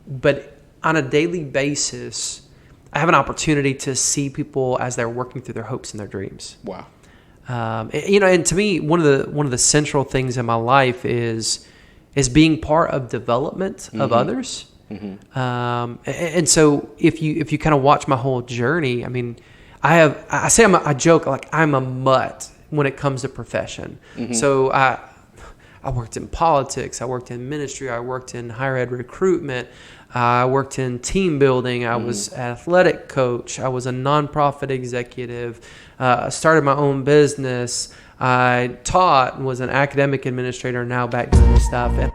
but on a daily basis, I have an opportunity to see people as they're working through their hopes and their dreams. Wow. And to me, one of the central things in my life is being part of development of others. And so if you kind of watch my whole journey, I mean, I joke like I'm a mutt when it comes to profession. So I worked in politics, I worked in ministry, I worked in higher ed recruitment, I worked in team building, I was an athletic coach, I was a nonprofit executive, I started my own business, I taught, was an academic administrator, now back doing this stuff. And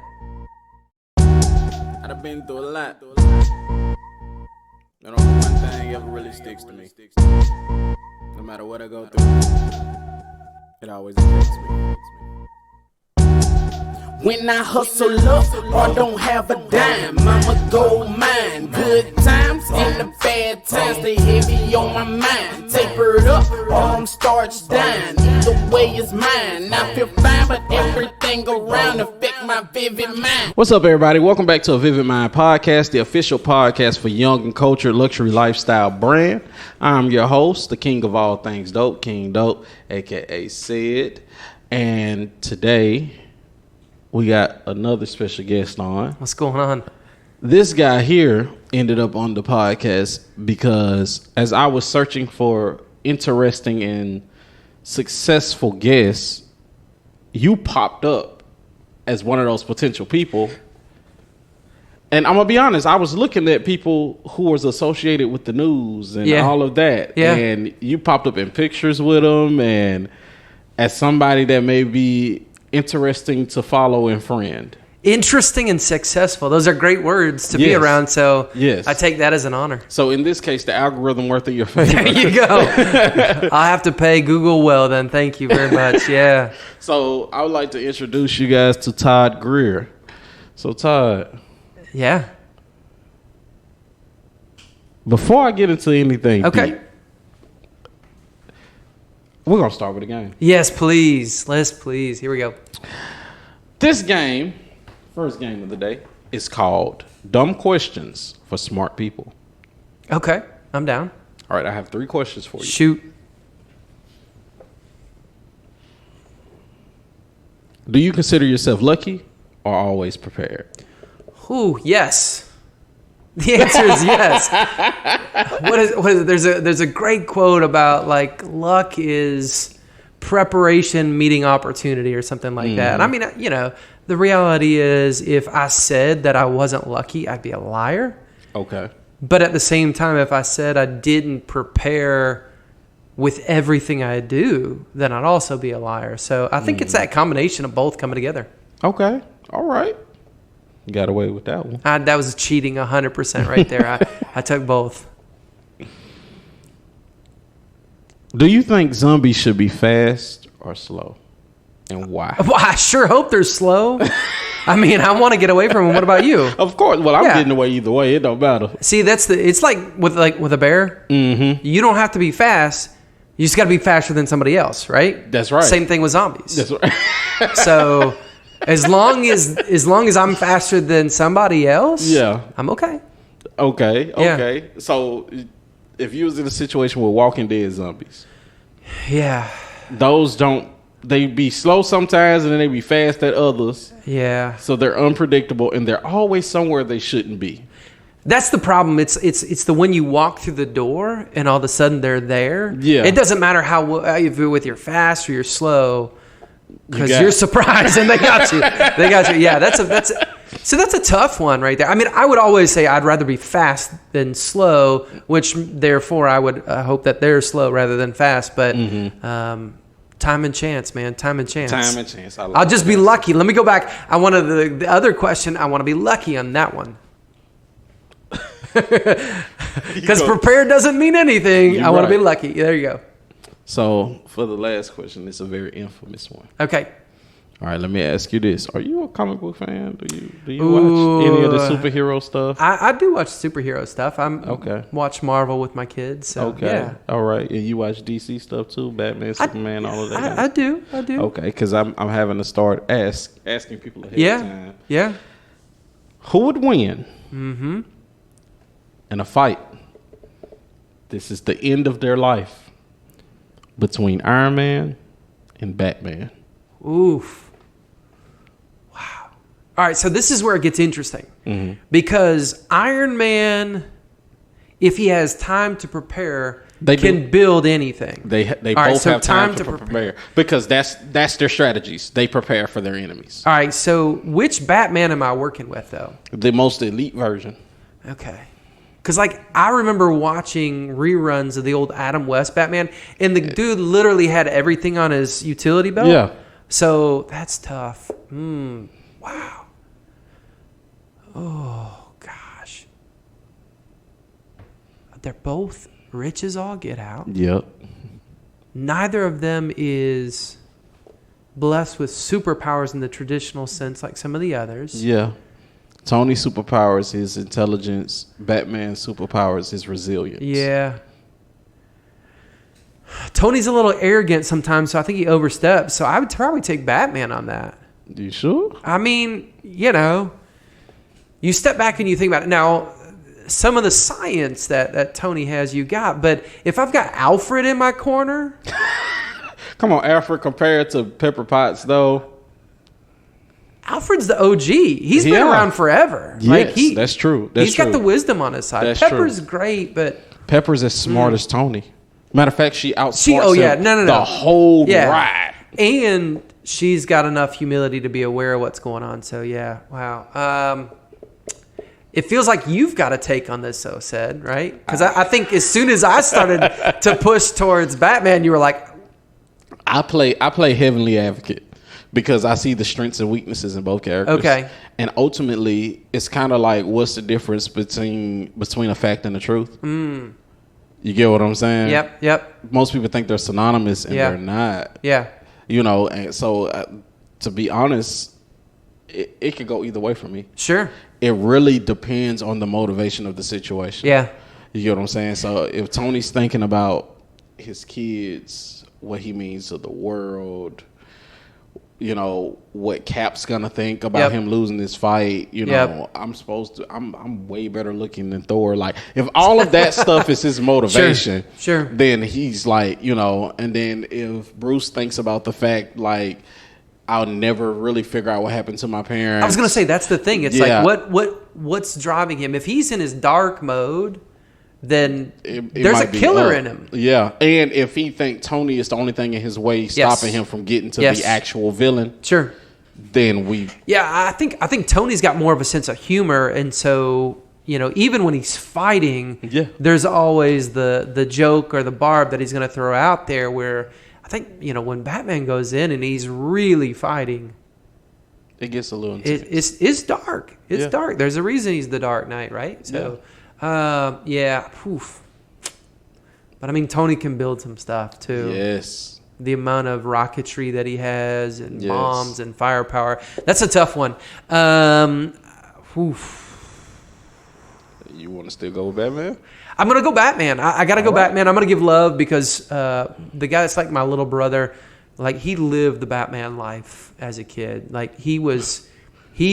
I've been through a lot. And only one thing ever really sticks to me. No matter what I go through, it always affects me. When I hustle up or don't have a dime, I'ma go mine. Good times and the bad times, they heavy on my mind. Tapered up or I'm starched down. Either way is mine. I feel fine, but everything around affect my vivid mind. What's up, everybody? Welcome back to a Vivid Mind podcast, the official podcast for young and cultured luxury lifestyle brand. I'm your host, the king of all things dope, King Dope, aka Sid. And today we got another special guest on. what's going on? This guy here ended up on the podcast because as I was searching for interesting and successful guests, you popped up as one of those potential people. And I'm going to be honest, I was looking at people who was associated with the news and all of that. Yeah. And you popped up in pictures with them and as somebody that may be interesting to follow and friend. Interesting and successful. Those are great words to be around. So I take that as an honor. So in this case, the algorithm worked in your favor. There you go. I'll have to pay Google well then. Thank you very much. Yeah. So I would like to introduce you guys to Todd Greer. So Todd. Yeah. Before I get into anything, Okay. Pete, we're going to start with a game. Yes, please. Let's please. Here we go. This game, first game of the day, is called Dumb Questions for Smart People. Okay. I'm down. All right, I have 3 questions for you. Shoot. Do you consider yourself lucky or always prepared? Ooh, yes. The answer is yes. What is there's a great quote about like luck is preparation meeting opportunity or something like that. And I mean, the reality is if I said that I wasn't lucky, I'd be a liar. Okay. But at the same time, if I said I didn't prepare with everything I do, then I'd also be a liar. So I think it's that combination of both coming together. Okay. All right. You got away with that one. That was cheating 100% right there. I took both. Do you think zombies should be fast or slow? And why? Well, I sure hope they're slow. I mean, I want to get away from them. What about you? Of course. Well, I'm getting away either way. It don't matter. See, it's like with a bear. Mm-hmm. You don't have to be fast. You just got to be faster than somebody else, right? That's right. Same thing with zombies. That's right. So as long as I'm faster than somebody else, I'm okay. Okay. Yeah. So if you was in a situation with Walking Dead zombies, those they be slow sometimes and then they be fast at others. Yeah. So they're unpredictable and they're always somewhere they shouldn't be. That's the problem. It's the when you walk through the door and all of a sudden they're there. Yeah. It doesn't matter if you're fast or you're slow, because you're surprised and they got you. They got you. Yeah. That's a tough one right there. I mean, I would always say I'd rather be fast than slow, which therefore I would hope that they're slow rather than fast. But time and chance, man. Time and chance. Time and chance. I'll just be lucky. Let me go back. I wanted the other question. I want to be lucky on that one. Because prepared doesn't mean anything. I want to be lucky. There you go. So for the last question, it's a very infamous one. Okay. All right, let me ask you this: are you a comic book fan? Do you watch any of the superhero stuff? I do watch superhero stuff. Okay. Watch Marvel with my kids. So, okay. Yeah. All right, and you watch DC stuff too? Batman, Superman, all of that. I do. Okay, because I'm having to start asking people ahead of time. Yeah. Who would win, in a fight. This is the end of their life between Iron Man and Batman. Oof. Wow. All right, so this is where it gets interesting. Because Iron Man, if he has time to prepare, can build anything. They both have time to prepare. Because that's their strategies. They prepare for their enemies. All right, so which Batman am I working with, though? The most elite version. Okay. Because, like, I remember watching reruns of the old Adam West Batman, and the dude literally had everything on his utility belt. Yeah. So that's tough. Wow. Oh, gosh. They're both rich as all get out. Yep. Neither of them is blessed with superpowers in the traditional sense like some of the others. Yeah. Tony's superpowers his intelligence. Batman's superpowers his resilience. Yeah. Tony's a little arrogant sometimes, so I think he oversteps. So I would probably take Batman on that. You sure? I mean, you step back and you think about it. Now, some of the science that Tony has, you got. But if I've got Alfred in my corner... Come on, Alfred compared to Pepper Potts, though. Alfred's the OG. He's been around forever. Yes, that's true. He's got the wisdom on his side. That's Pepper's great, but... Pepper's as smart as Tony. Matter of fact, she outsmarts him the whole ride. And she's got enough humility to be aware of what's going on. So, yeah. Wow. It feels like you've got a take on this, though, Said, right? Because I think as soon as I started to push towards Batman, you were like... I play Heavenly Advocate. Because I see the strengths and weaknesses in both characters. Okay. And ultimately, it's kind of like, what's the difference between a fact and the truth? You get what I'm saying? Yep. Most people think they're synonymous, and they're not. Yeah. And so, to be honest, it could go either way for me. Sure. It really depends on the motivation of the situation. Yeah. You get what I'm saying? So, if Tony's thinking about his kids, what he means to the world... what Cap's gonna think about him losing this fight. I'm way better looking than Thor. Like, if all of that stuff is his motivation, sure. Then he's like, and then if Bruce thinks about the fact, like, I'll never really figure out what happened to my parents. I was gonna say that's the thing. It's like what's driving him? If he's in his dark mode, then there's a killer in him. Yeah, and if he thinks Tony is the only thing in his way stopping him from getting to the actual villain, sure. Then I think Tony's got more of a sense of humor, and so even when he's fighting, there's always the joke or the barb that he's going to throw out there. Where I think when Batman goes in and he's really fighting, it gets a little intense. It's dark. It's dark. There's a reason he's the Dark Knight, right? So. Poof. But I mean, Tony can build some stuff too. Yes. The amount of rocketry that he has and bombs and firepower. That's a tough one. You want to still go with Batman? I'm going to go Batman. I got to go Batman. I'm going to give love because the guy that's like my little brother, like he lived the Batman life as a kid. Like he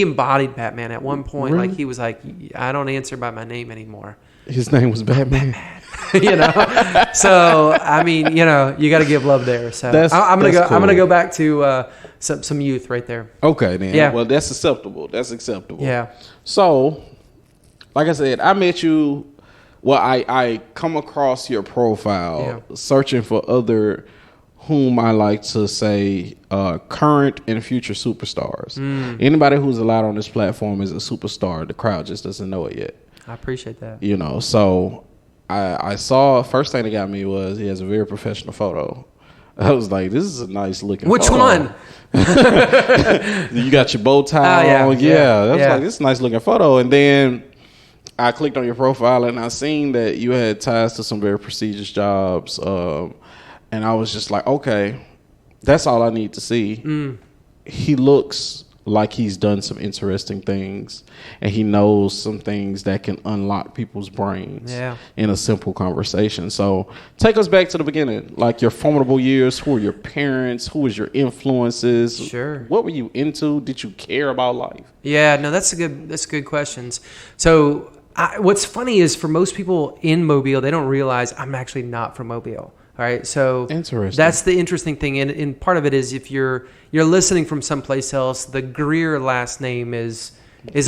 embodied Batman at one point. Really? Like he was like, I don't answer by my name anymore. His name was Batman. So I mean, you got to give love there. So I'm gonna go. Cool. I'm gonna go back to some youth right there. Okay, then. Yeah. Well, that's acceptable. Yeah. So, like I said, I met you. Well, I come across your profile searching for other whom I like to say current and future superstars. Anybody who's allowed on this platform is a superstar. The crowd just doesn't know it yet. I appreciate that. So I saw, first thing that got me was he has a very professional photo. I was like, this is a nice looking Which photo. one? You got your bow tie on. Like, this is a nice looking photo. And then I clicked on your profile and I seen that you had ties to some very prestigious jobs. And I was just like, okay, that's all I need to see. He looks like he's done some interesting things, and he knows some things that can unlock people's brains in a simple conversation. So take us back to the beginning, like your formidable years. Who were your parents? Who was your influences? Sure. What were you into? Did you care about life? Yeah, no, that's good questions. So what's funny is for most people in Mobile, they don't realize I'm actually not from Mobile. All right, so interesting. That's the interesting thing, and part of it is if you're listening from someplace else, the Greer last name is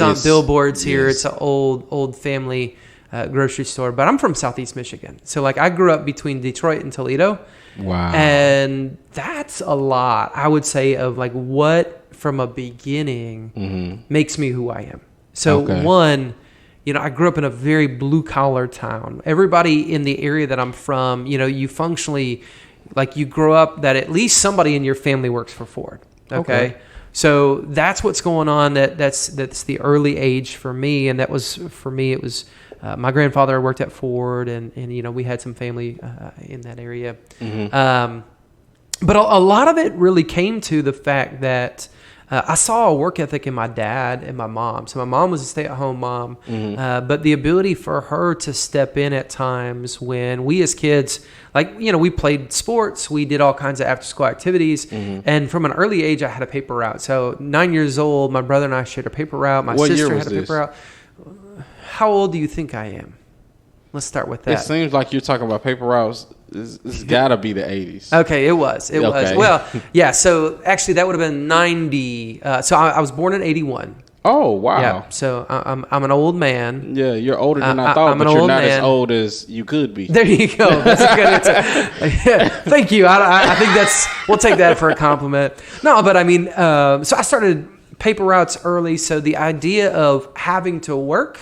on billboards here. It's an old family grocery store, but I'm from Southeast Michigan, so like I grew up between Detroit and Toledo. Wow, and that's a lot, I would say, of like what from a beginning makes me who I am. So one. I grew up in a very blue-collar town. Everybody in the area that I'm from, you functionally, like you grow up that at least somebody in your family works for Ford. Okay. So that's what's going on. That's the early age for me. And that was, for me, it was my grandfather worked at Ford and we had some family in that area. But a lot of it really came to the fact that I saw a work ethic in my dad and my mom. So my mom was a stay-at-home mom, but the ability for her to step in at times when we as kids, we played sports, we did all kinds of after-school activities, and from an early age, I had a paper route. So 9 years old, my brother and I shared a paper route. My sister had a paper route. How old do you think I am? Let's start with that. It seems like you're talking about paper routes. It's got to be the 80s. Okay, it was. Well, yeah, so actually that would have been 90. So I was born in 81. Oh, wow. Yeah, so I'm an old man. Yeah, you're older than I thought, but you're not as old as you could be. There you go. That's a good answer. Yeah, thank you. I think we'll take that for a compliment. No, but I mean, so I started paper routes early, so the idea of having to work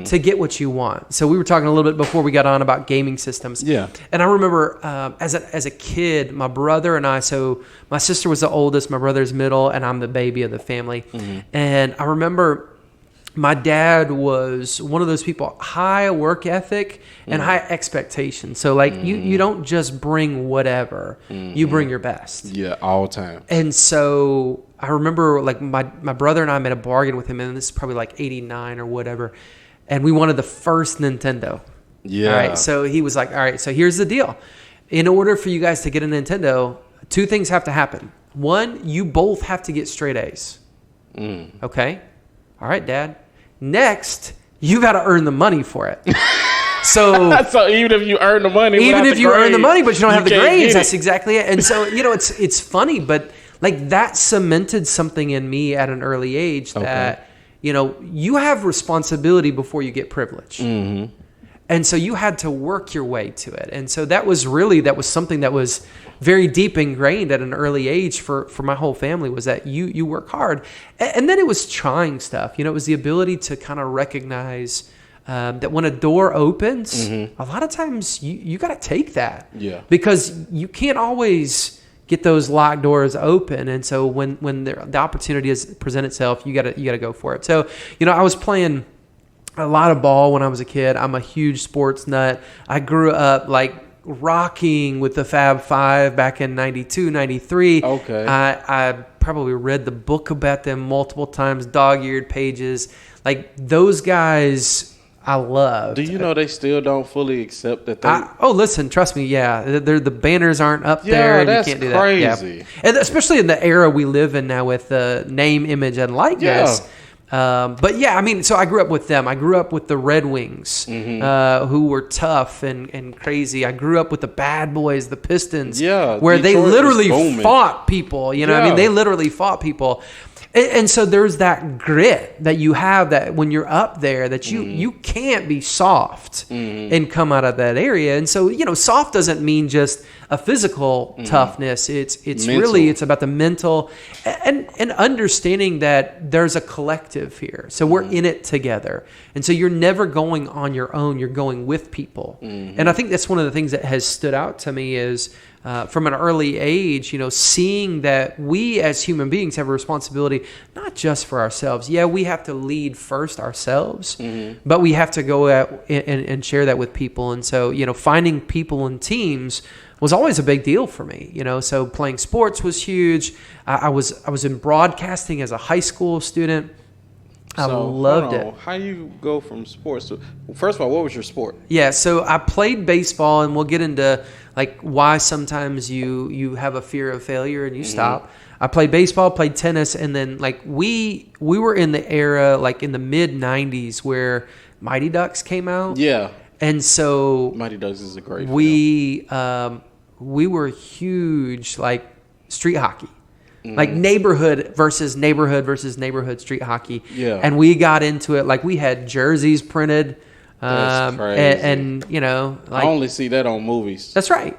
to get what you want. So we were talking a little bit before we got on about gaming systems. Yeah. And I remember as a kid, my brother and I, so my sister was the oldest, my brother's middle, and I'm the baby of the family. And I remember my dad was one of those people, high work ethic and high expectations. So like you don't just bring whatever, you bring your best. Yeah, all the time. And so I remember like my brother and I made a bargain with him, and this is probably like 89 or whatever. And we wanted the first Nintendo. Yeah. All right. So he was like, all right, so here's the deal. In order for you guys to get a Nintendo, two things have to happen. One, you both have to get straight A's. Okay. All right, Dad. Next, you got to earn the money for it. So even if you earn the money, earn the money, but you don't have the grades, that's exactly it. And so, it's funny, but like that cemented something in me at an early age that, you have responsibility before you get privilege. And so you had to work your way to it. And so that was something that was very deep ingrained at an early age for my whole family, was that you work hard. And then it was trying stuff. It was the ability to kind of recognize that when a door opens, a lot of times you got to take that. Yeah. Because you can't always get those locked doors open, and so when the opportunity present itself, you gotta go for it. So I was playing a lot of ball when I was a kid. I'm a huge sports nut. I grew up like rocking with the Fab Five back in 92, 93. Okay. I probably read the book about them multiple times, dog-eared pages. Like those guys I love. Do you know they still don't fully accept that they... listen, trust me, yeah. The banners aren't up there, and you can't do crazy. That. Yeah. And especially in the era we live in now with the name, image, and likeness. Yeah. But yeah, I mean, so I grew up with them. I grew up with the Red Wings, who were tough and crazy. I grew up with the Bad Boys, the Pistons, where Detroit, they literally fought people. I mean, they literally fought people. And so there's that grit that you have, that when you're up there, that you can't be soft and come out of that area. And so, soft doesn't mean just a physical toughness. It's really, it's about the mental and understanding that there's a collective here. So we're in it together. And so you're never going on your own. You're going with people. And I think that's one of the things that has stood out to me is, from an early age, seeing that we as human beings have a responsibility, not just for ourselves. Yeah, we have to lead first ourselves, but we have to go out and share that with people. And so, finding people and teams was always a big deal for me, you know. So playing sports was huge. I was in broadcasting as a high school student. I loved it. How you go from sports to, first of all, what was your sport? Yeah, so I played baseball, and we'll get into like why sometimes you have a fear of failure and you stop. I played baseball, played tennis, and then like we were in the era like in the mid 90s where Mighty Ducks came out. Yeah. And so Mighty Ducks is a great film. We were huge like street hockey. Like neighborhood versus neighborhood street hockey. Yeah. And we got into it. Like we had jerseys printed. That's crazy. And you know, like, I only see that on movies. That's right.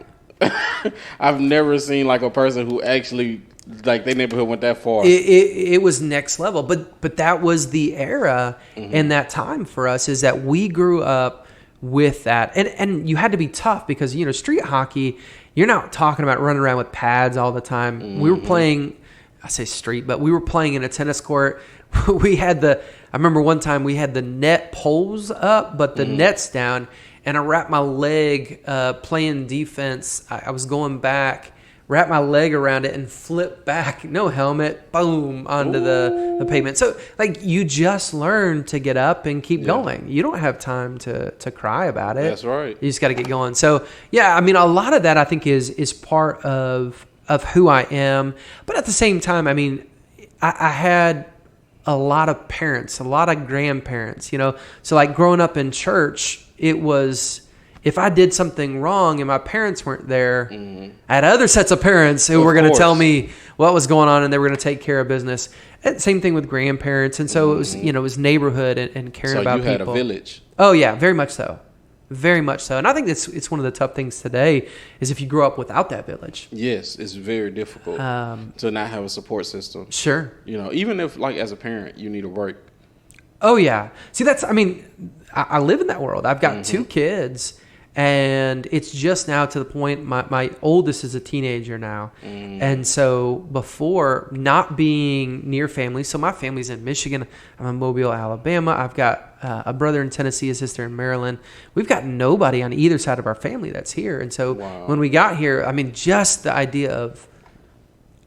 I've never seen like a person who actually like their neighborhood went that far. It was next level. But that was the era in that time for us, is that we grew up with that. And you had to be tough because, you know, street hockey, you're not talking about running around with pads all the time. We were playing, I say street, but we were playing in a tennis court. I remember one time we had the net poles up, but the net's down, and I wrapped my leg playing defense. I was going back, wrapped my leg around it and flipped back, no helmet, boom, onto the pavement. So, like, you just learn to get up and keep going. You don't have time to cry about it. That's right. You just got to get going. So, yeah, I mean, a lot of that I think is part of who I am. But at the same time, I mean, I had a lot of parents, a lot of grandparents, you know. So, like, growing up in church, it was, if I did something wrong and my parents weren't there, I had other sets of parents who were going to tell me what was going on, and they were going to take care of business. And same thing with grandparents. And so it was, you know, it was neighborhood and caring about people. So you had a village. Oh, yeah, very much so. Very much so. And I think it's one of the tough things today is if you grow up without that village. Yes, it's very difficult to not have a support system. Sure. You know, even if, like, as a parent, you need a break. Oh, yeah. See, I live in that world. I've got 2 kids, and it's just now to the point, my oldest is a teenager now. And so before, not being near family, so my family's in Michigan, I'm in Mobile, Alabama. I've got a brother in Tennessee, a sister in Maryland. We've got nobody on either side of our family that's here. And so when we got here, I mean, just the idea of,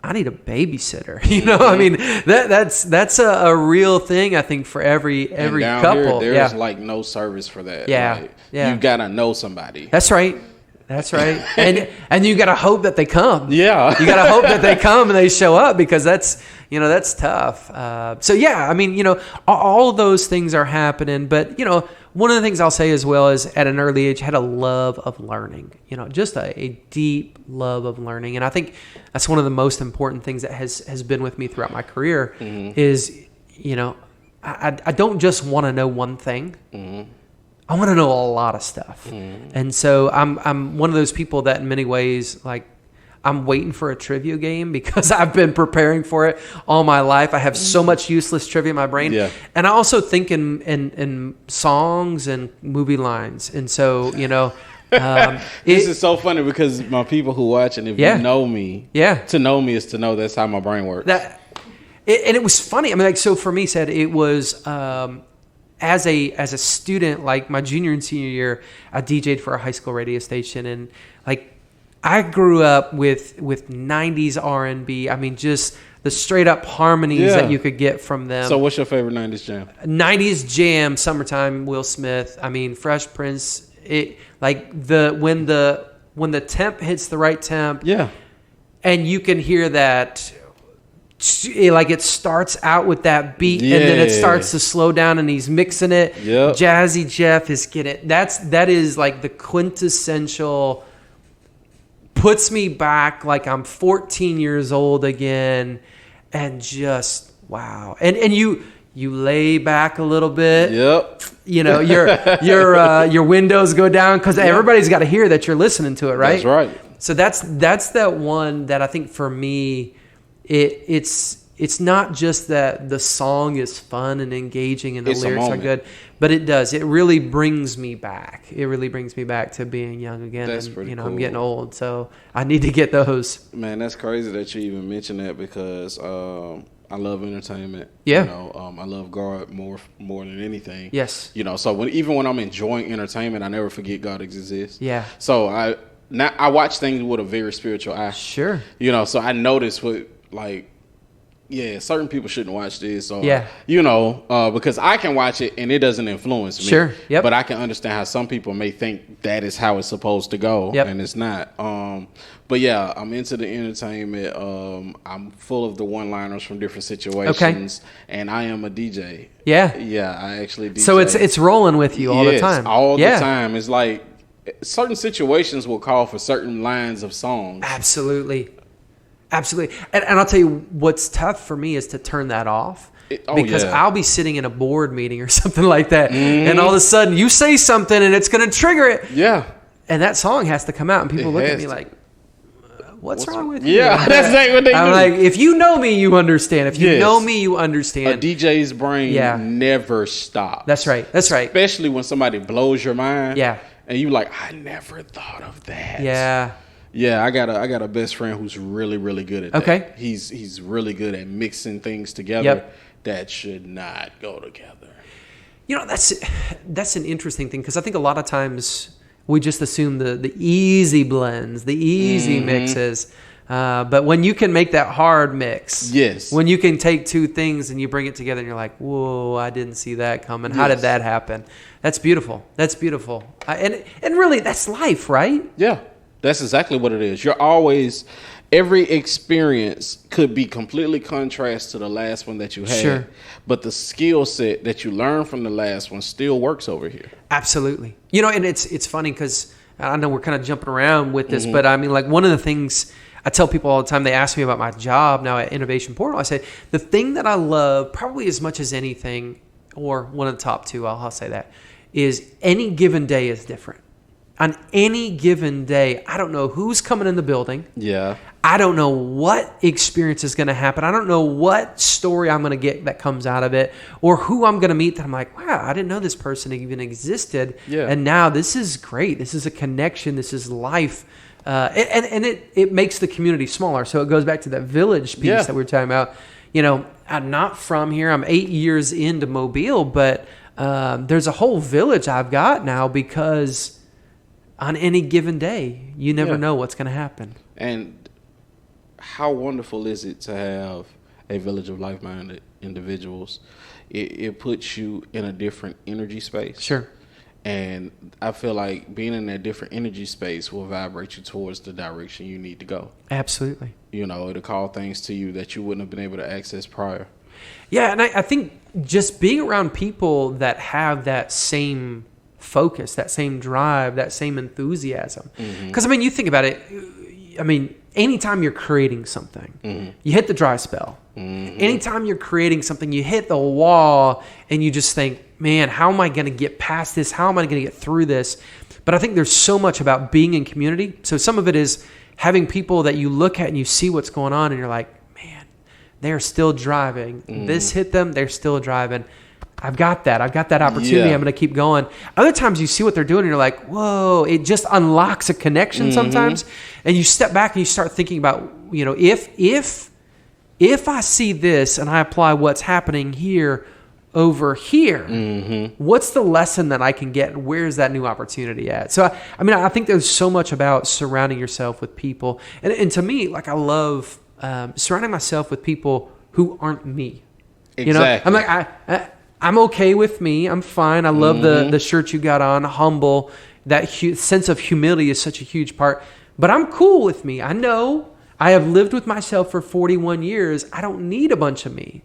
I need a babysitter. You know, I mean, that's a real thing, I think, for every down couple. Here, there's like no service for that. Yeah. Like, yeah. You gotta know somebody. That's right. That's right. and you gotta hope that they come. Yeah. You gotta hope that they come and they show up, because that's tough. So yeah, I mean, you know, all of those things are happening. But, you know, one of the things I'll say as well is at an early age, I had a love of learning, you know, just a deep love of learning. And I think that's one of the most important things that has been with me throughout my career is, you know, I don't just want to know one thing. I want to know a lot of stuff. And so I'm one of those people that in many ways, like, I'm waiting for a trivia game because I've been preparing for it all my life. I have so much useless trivia in my brain. Yeah. And I also think in songs and movie lines. And so, you know, this is so funny because my people who watch, and if you know me, to know me is to know that's how my brain works. And it was funny. I mean, like, so for me, said it was, as a student, like my junior and senior year, I DJ'd for a high school radio station, and like, I grew up with 90s R&B. I mean, just the straight up harmonies that you could get from them. So what's your favorite 90s jam? 90s jam, Summertime, Will Smith. I mean, Fresh Prince. It like when the temp hits the right temp. Yeah. And you can hear that, like, it starts out with that beat and then it starts to slow down and he's mixing it. Yep. Jazzy Jeff is getting that is like the quintessential, puts me back like I'm 14 years old again, and just wow. And you lay back a little bit. Yep. You know, your windows go down because everybody's got to hear that you're listening to it, right? That's right. So that's that one that I think for me, it's not just that the song is fun and engaging and the lyrics are good, but it really brings me back. It really brings me back to being young again. That's and, pretty cool. I'm getting old, so I need to get those. Man, that's crazy that you even mentioned that because I love entertainment. Yeah. You know, I love God more than anything. Yes. You know, so even when I'm enjoying entertainment, I never forget God exists. Yeah. So now I watch things with a very spiritual eye. Sure. You know, so I notice what like. Yeah, certain people shouldn't watch this, or because I can watch it and it doesn't influence me. Sure, yep. But I can understand how some people may think that is how it's supposed to go, and it's not. But yeah, I'm into the entertainment. I'm full of the one-liners from different situations, and I am a DJ. Yeah, I actually DJ. So it's rolling with you all the time. All the time. It's like certain situations will call for certain lines of songs. Absolutely. And I'll tell you what's tough for me is to turn that off because I'll be sitting in a board meeting or something like that. And all of a sudden you say something and it's going to trigger it. Yeah. And that song has to come out and people look at me like, what's wrong with you? Yeah, that's exactly what they do. I'm like, if you know me, you understand. If you know me, you understand. A DJ's brain never stops. That's right. Especially when somebody blows your mind. Yeah. And you like, I never thought of that. Yeah. Yeah, I got a best friend who's really, really good at that. Okay. He's really good at mixing things together that should not go together. You know, that's an interesting thing because I think a lot of times we just assume the easy blends, the easy mixes. But when you can make that hard mix, when you can take two things and you bring it together and you're like, whoa, I didn't see that coming. How did that happen? That's beautiful. And really, that's life, right? Yeah. That's exactly what it is. You're always, every experience could be completely contrast to the last one that you had. Sure. But the skill set that you learned from the last one still works over here. Absolutely. You know, and it's funny because I know we're kind of jumping around with this, but I mean, like one of the things I tell people all the time, they ask me about my job now at Innovation Portal. I say, the thing that I love probably as much as anything, or one of the top two, I'll say that, is any given day is different. On any given day, I don't know who's coming in the building. Yeah. I don't know what experience is going to happen. I don't know what story I'm going to get that comes out of it, or who I'm going to meet that I'm like, wow, I didn't know this person even existed. Yeah. And now this is great. This is a connection. This is life. And it makes the community smaller. So it goes back to that village piece that we were talking about. You know, I'm not from here. I'm 8 years into Mobile, but there's a whole village I've got now because on any given day, you never know what's going to happen. And how wonderful is it to have a village of like-minded individuals? It puts you in a different energy space. Sure. And I feel like being in that different energy space will vibrate you towards the direction you need to go. Absolutely. You know, it'll call things to you that you wouldn't have been able to access prior. Yeah, and I think just being around people that have that same focus, that same drive, that same enthusiasm. Because, I mean, you think about it, I mean, anytime you're creating something, you hit the dry spell. Anytime you're creating something, you hit the wall and you just think, man, how am I going to get past this? How am I going to get through this? But I think there's so much about being in community. So some of it is having people that you look at and you see what's going on and you're like, man, they're still driving. This hit them, they're still driving. I've got that opportunity. I'm going to keep going. Other times you see what they're doing and you're like, whoa, it just unlocks a connection sometimes. And you step back and you start thinking about, you know, if I see this and I apply what's happening here over here, what's the lesson that I can get? Where's that new opportunity at? So, I mean, I think there's so much about surrounding yourself with people. And to me, like, I love surrounding myself with people who aren't me. Exactly. You know, I'm like, I'm okay with me. I'm fine. I love the shirt you got on, humble. That sense of humility is such a huge part. But I'm cool with me. I know I have lived with myself for 41 years. I don't need a bunch of me.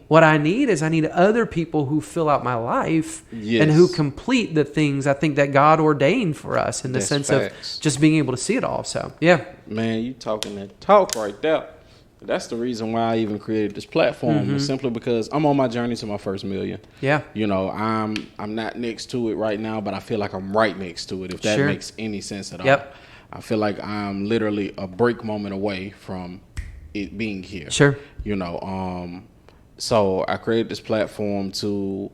What I need is other people who fill out my life and who complete the things I think that God ordained for us in the sense of just being able to see it all. So, yeah. Man, you talking that talk right there. That's the reason why I even created this platform, is simply because I'm on my journey to my first million. Yeah. You know, I'm not next to it right now, but I feel like I'm right next to it, if that makes any sense at all. I feel like I'm literally a break moment away from it being here. Sure. You know, so I created this platform to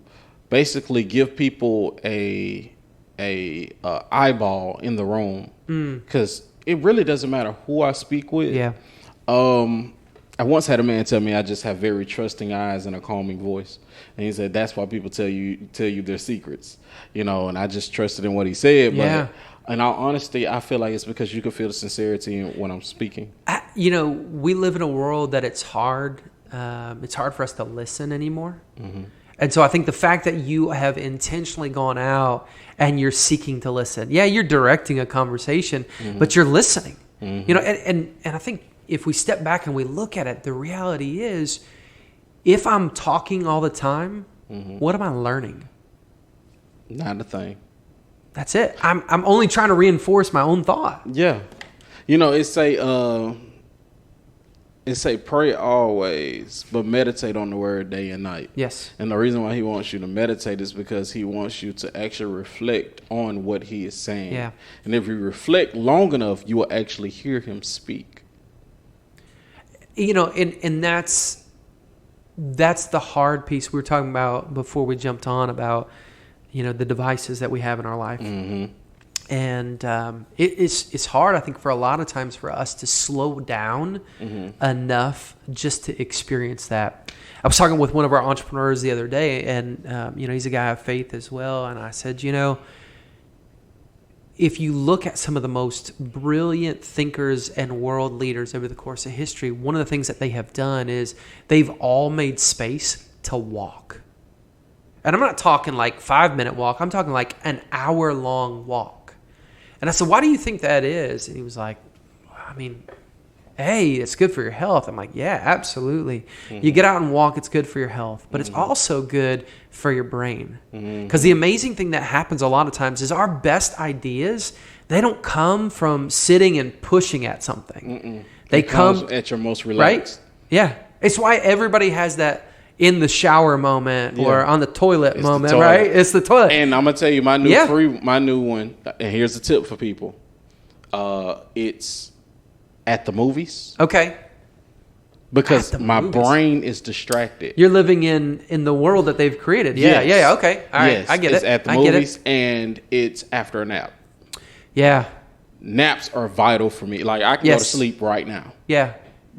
basically give people a eyeball in the room, because it really doesn't matter who I speak with. Yeah. I once had a man tell me I just have very trusting eyes and a calming voice, and he said that's why people tell you their secrets, you know. And I just trusted in what he said. Yeah. But in all honesty, I feel like it's because you can feel the sincerity when I'm speaking. You know, we live in a world that it's hard. It's hard for us to listen anymore. Mm-hmm. And so I think the fact that you have intentionally gone out and you're seeking to listen. Yeah, you're directing a conversation, but you're listening. Mm-hmm. You know, and I think if we step back and we look at it, the reality is, if I'm talking all the time, what am I learning? Not a thing. That's it. I'm only trying to reinforce my own thought. Yeah. You know, it say pray always, but meditate on the word day and night. Yes. And the reason why he wants you to meditate is because he wants you to actually reflect on what he is saying. Yeah. And if you reflect long enough, you will actually hear him speak. You know, and that's the hard piece we were talking about before we jumped on about, you know, the devices that we have in our life. Mm-hmm. And it's hard, I think, for a lot of times for us to slow down enough just to experience that. I was talking with one of our entrepreneurs the other day, and, you know, he's a guy of faith as well. And I said, you know, if you look at some of the most brilliant thinkers and world leaders over the course of history, one of the things that they have done is they've all made space to walk. And I'm not talking like 5-minute walk. I'm talking like an hour-long walk. And I said, why do you think that is? And he was like, I mean, hey, it's good for your health. I'm like, yeah, absolutely. Mm-hmm. You get out and walk, it's good for your health. But it's also good for your brain. Because the amazing thing that happens a lot of times is our best ideas, they don't come from sitting and pushing at something. They come at your most relaxed. Right? Yeah. It's why everybody has that in the shower moment or on the toilet moment, right? It's the toilet. And I'm gonna tell you my new one. And here's a tip for people. It's at the movies. Okay. Because my brain is distracted. You're living in the world that they've created. Yeah, yeah, okay. All right, I get it. It's at the movies and it's after a nap. Yeah. Naps are vital for me. Like I can go to sleep right now. Yeah.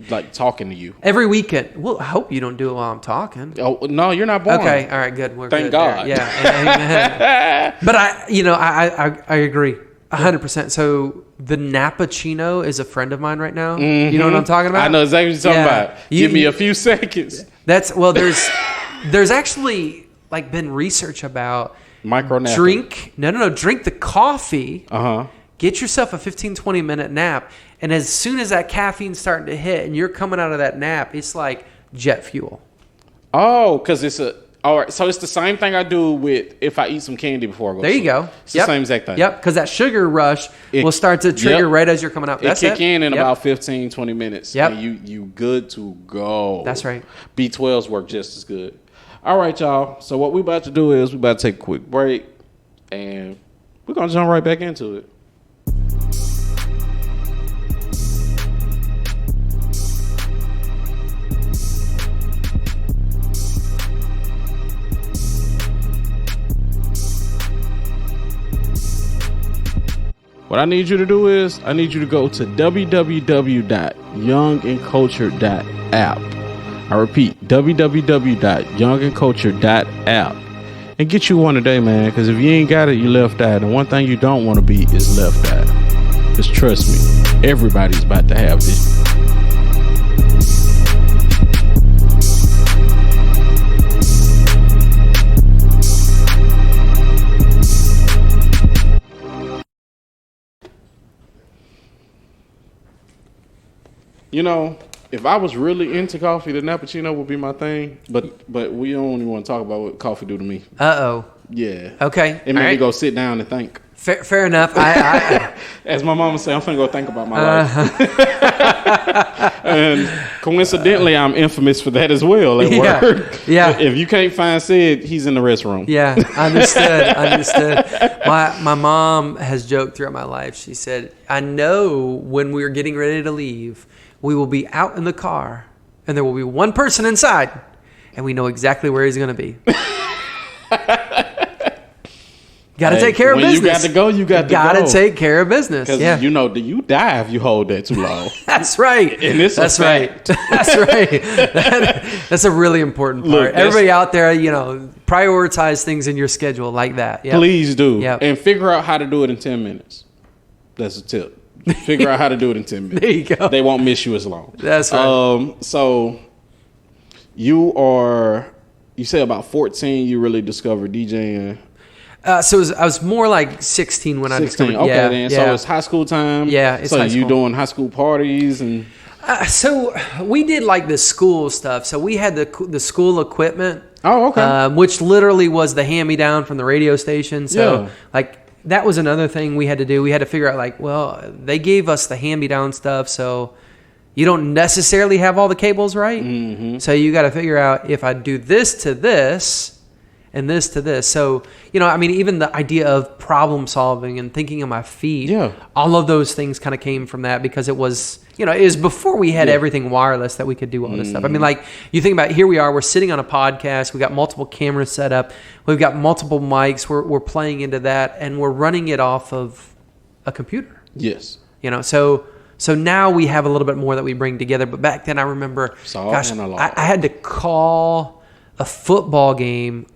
Like talking to you every weekend. Well, I hope you don't do it while I'm talking. Oh no, you're not boring. Okay, all right, good. We're Thank good God. there. Yeah, amen. But I agree 100%. So the Nappuccino is a friend of mine right now. You know what I'm talking about? I know exactly what you're talking about. Give me a few seconds. There's actually like been research about drink the coffee. Get yourself a 15-20 minute nap. And as soon as that caffeine's starting to hit and you're coming out of that nap, it's like jet fuel. Oh, because all right. So it's the same thing I do with if I eat some candy before I go to sleep. There you go. It's the same exact thing. Yep, because that sugar rush will start to trigger right as you're coming out. It kick in about 15, 20 minutes. Yep. And you good to go. That's right. B12s work just as good. All right, y'all. So what we about to do is we about to take a quick break. And we're going to jump right back into it. What I need you to do is I need you to go to www.youngandculture.app. I repeat, www.youngandculture.app. And get you one today, man, because if you ain't got it, you left out. And one thing you don't want to be is left out. Because trust me, everybody's about to have this. You know, if I was really into coffee, the Nappuccino would be my thing. But we don't even want to talk about what coffee do to me. Uh-oh. Yeah. Okay. It made me go sit down and think. Fair enough. As my mama said, I'm finna go think about my life. And coincidentally, I'm infamous for that as well at work. Yeah. If you can't find Sid, he's in the restroom. Yeah, understood. My mom has joked throughout my life. She said, I know when we're getting ready to leave, we will be out in the car and there will be one person inside and we know exactly where he's going to be. Got to take care of business. When you got to go, you got to go. Got to take care of business. Because, you die if you hold that too long. That's right. And it's That's right. That's right. That's a really important part. Look, everybody out there, prioritize things in your schedule like that. Yep. Please do. Yep. And figure out how to do it in 10 minutes. That's a tip. Figure out how to do it in 10 minutes. There you go. They won't miss you as long. That's right. So you say about 14 you really discovered DJing. So I was more like 16 when I discovered. Okay, yeah, then. Yeah. So it's high school time. Yeah, it's high school. So you doing high school parties and. So we did like the school stuff. So we had the school equipment. Oh, okay. Which literally was the hand-me-down from the radio station. So that was another thing we had to do. We had to figure out they gave us the hand-me-down stuff, so you don't necessarily have all the cables right. Mm-hmm. So you got to figure out if I do this to this and this to this. So, even the idea of problem solving and thinking on my feet, all of those things kind of came from that because it was, it was before we had everything wireless that we could do all this stuff. I mean, you think about, here we are, we're sitting on a podcast, we got multiple cameras set up, we've got multiple mics, we're playing into that, and we're running it off of a computer. Yes. So now we have a little bit more that we bring together, but back then I remember, I had to call a football game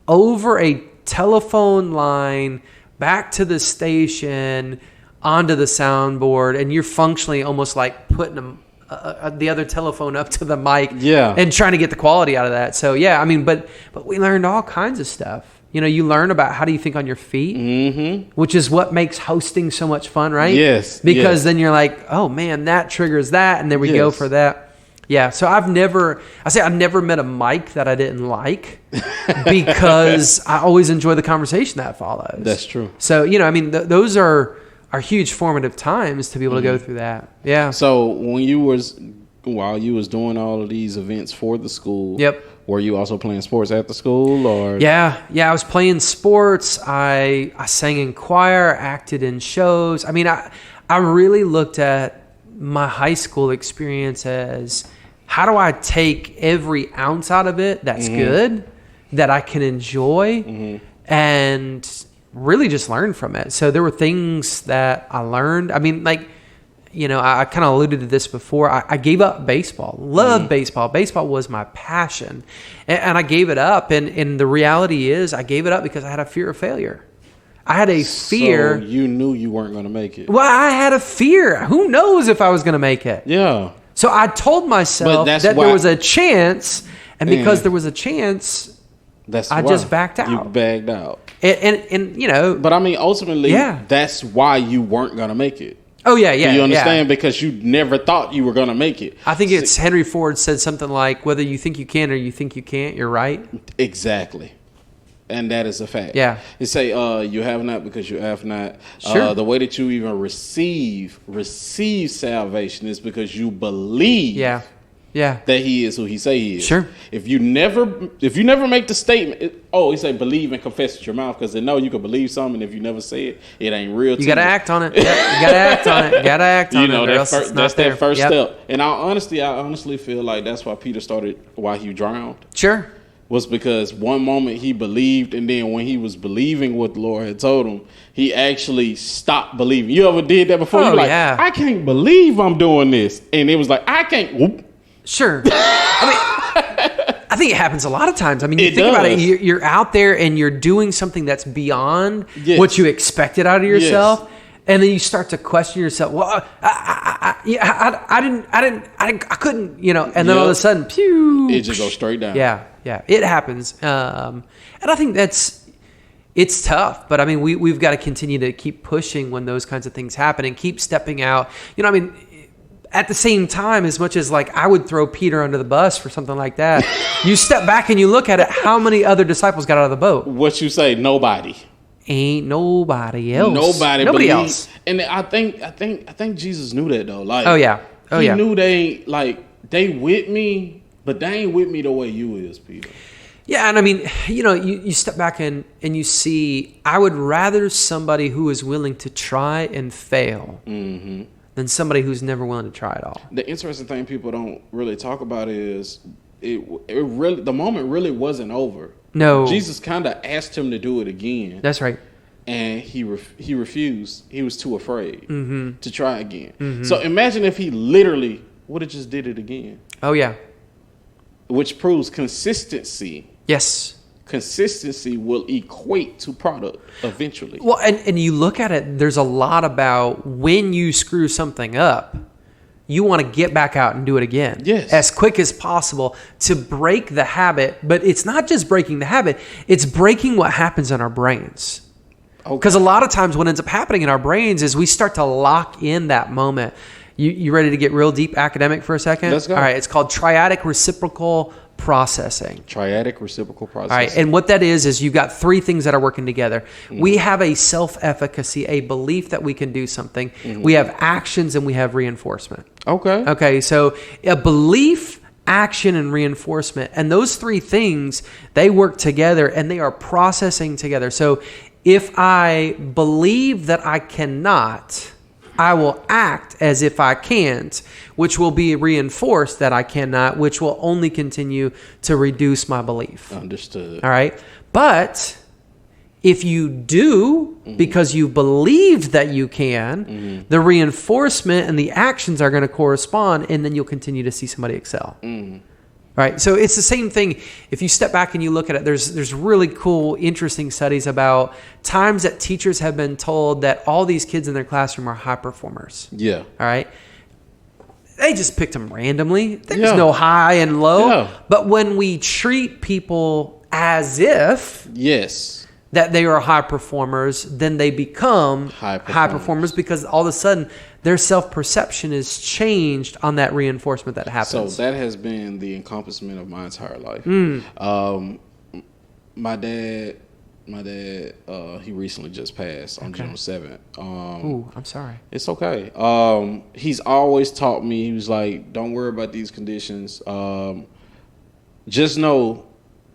over a telephone line back to the station onto the soundboard, and you're functionally almost like putting the other telephone up to the mic and trying to get the quality out of that. So but we learned all kinds of stuff. You learn about how do you think on your feet, which is what makes hosting so much fun, right? Yes. Because then you're like, oh man, that triggers that, and then we go for that. Yeah, so I've never met a mic that I didn't like because I always enjoy the conversation that follows. That's true. So, those are huge formative times to be able to go through that. Yeah. So while you was doing all of these events for the school, were you also playing sports at the school or? Yeah, I was playing sports. I sang in choir, acted in shows. I mean, I really looked at my high school experience as how do I take every ounce out of it that's good, that I can enjoy, and really just learn from it. So there were things that I learned. I mean, I kind of alluded to this before. I gave up baseball. Loved baseball. Baseball was my passion. And I gave it up. And the reality is I gave it up because I had a fear of failure. I had a fear. So you knew you weren't going to make it. Well, I had a fear. Who knows if I was going to make it? Yeah. So I told myself that there was a chance. And because there was a chance, I just backed out. You bagged out. And But I mean, ultimately, that's why you weren't going to make it. Oh, yeah. You understand? Because you never thought you were going to make it. I think it's Henry Ford said something like, whether you think you can or you think you can't, you're right. Exactly. And that is a fact. Yeah. You say you have not because you have not. Sure. The way that you even receive salvation is because you believe that he is who he say he is. Sure. If you never make the statement, he say believe and confess with your mouth, because they know you can believe something, and if you never say it, it ain't real. You got to act on it. Yep. You got to act on it. You got to act on it. That's that first step. And I honestly feel like that's why Peter started why he drowned. Sure. Was because one moment he believed, and then when he was believing what the Lord had told him, he actually stopped believing. You ever did that before? You're like, I can't believe I'm doing this. And it was like, I can't. Whoop. Sure. I think it happens a lot of times. I mean, you think about it, you're out there and you're doing something that's beyond what you expected out of yourself. Yes. And then you start to question yourself. Well, I couldn't, and then all of a sudden, pew. It just goes straight down. Yeah. It happens. And I think it's tough, but I mean, we've got to continue to keep pushing when those kinds of things happen and keep stepping out. At the same time, as much as I would throw Peter under the bus for something like that, you step back and you look at it, how many other disciples got out of the boat? What you say? Nobody. Ain't nobody else. Nobody else. And I think Jesus knew that though. He knew they with me, but they ain't with me the way you is, Peter. Yeah, and I mean, you step back and you see, I would rather somebody who is willing to try and fail than somebody who's never willing to try at all. The interesting thing people don't really talk about is the moment really wasn't over. No. Jesus kind of asked him to do it again. That's right. and he refused. He was too afraid to try again. So imagine if he literally would have just did it again. Oh, yeah. Which proves consistency. Yes. Consistency will equate to product eventually. Well, and you look at it, there's a lot about when you screw something up, you want to get back out and do it again. Yes. As quick as possible to break the habit. But it's not just breaking the habit, it's breaking what happens in our brains. Because a lot of times what ends up happening in our brains is we start to lock in that moment. You ready to get real deep academic for a second? Let's go. All right, it's called triadic reciprocal processing. Triadic reciprocal processing. All right, and what that is you've got three things that are working together. We have a self-efficacy, a belief that we can do something. We have actions and we have reinforcement. Okay, so a belief, action, and reinforcement. And those three things, they work together and they are processing together. So if I believe that I cannot, I will act as if I can't, which will be reinforced that I cannot, which will only continue to reduce my belief. Understood. All right. But if you do, because you believed that you can, the reinforcement and the actions are going to correspond, and then you'll continue to see somebody excel. Right. So it's the same thing. If you step back and you look at it, there's really cool, interesting studies about times that teachers have been told that all these kids in their classroom are high performers. Yeah. All right. They just picked them randomly. There's no high and low. Yeah. But when we treat people as if that they are high performers, then they become high performers because all of a sudden their self-perception is changed on that reinforcement that happens. So that has been the encompassment of my entire life. My dad, he recently just passed on June 7th. Ooh, I'm sorry. It's okay. He's always taught me, he was like, don't worry about these conditions. Just know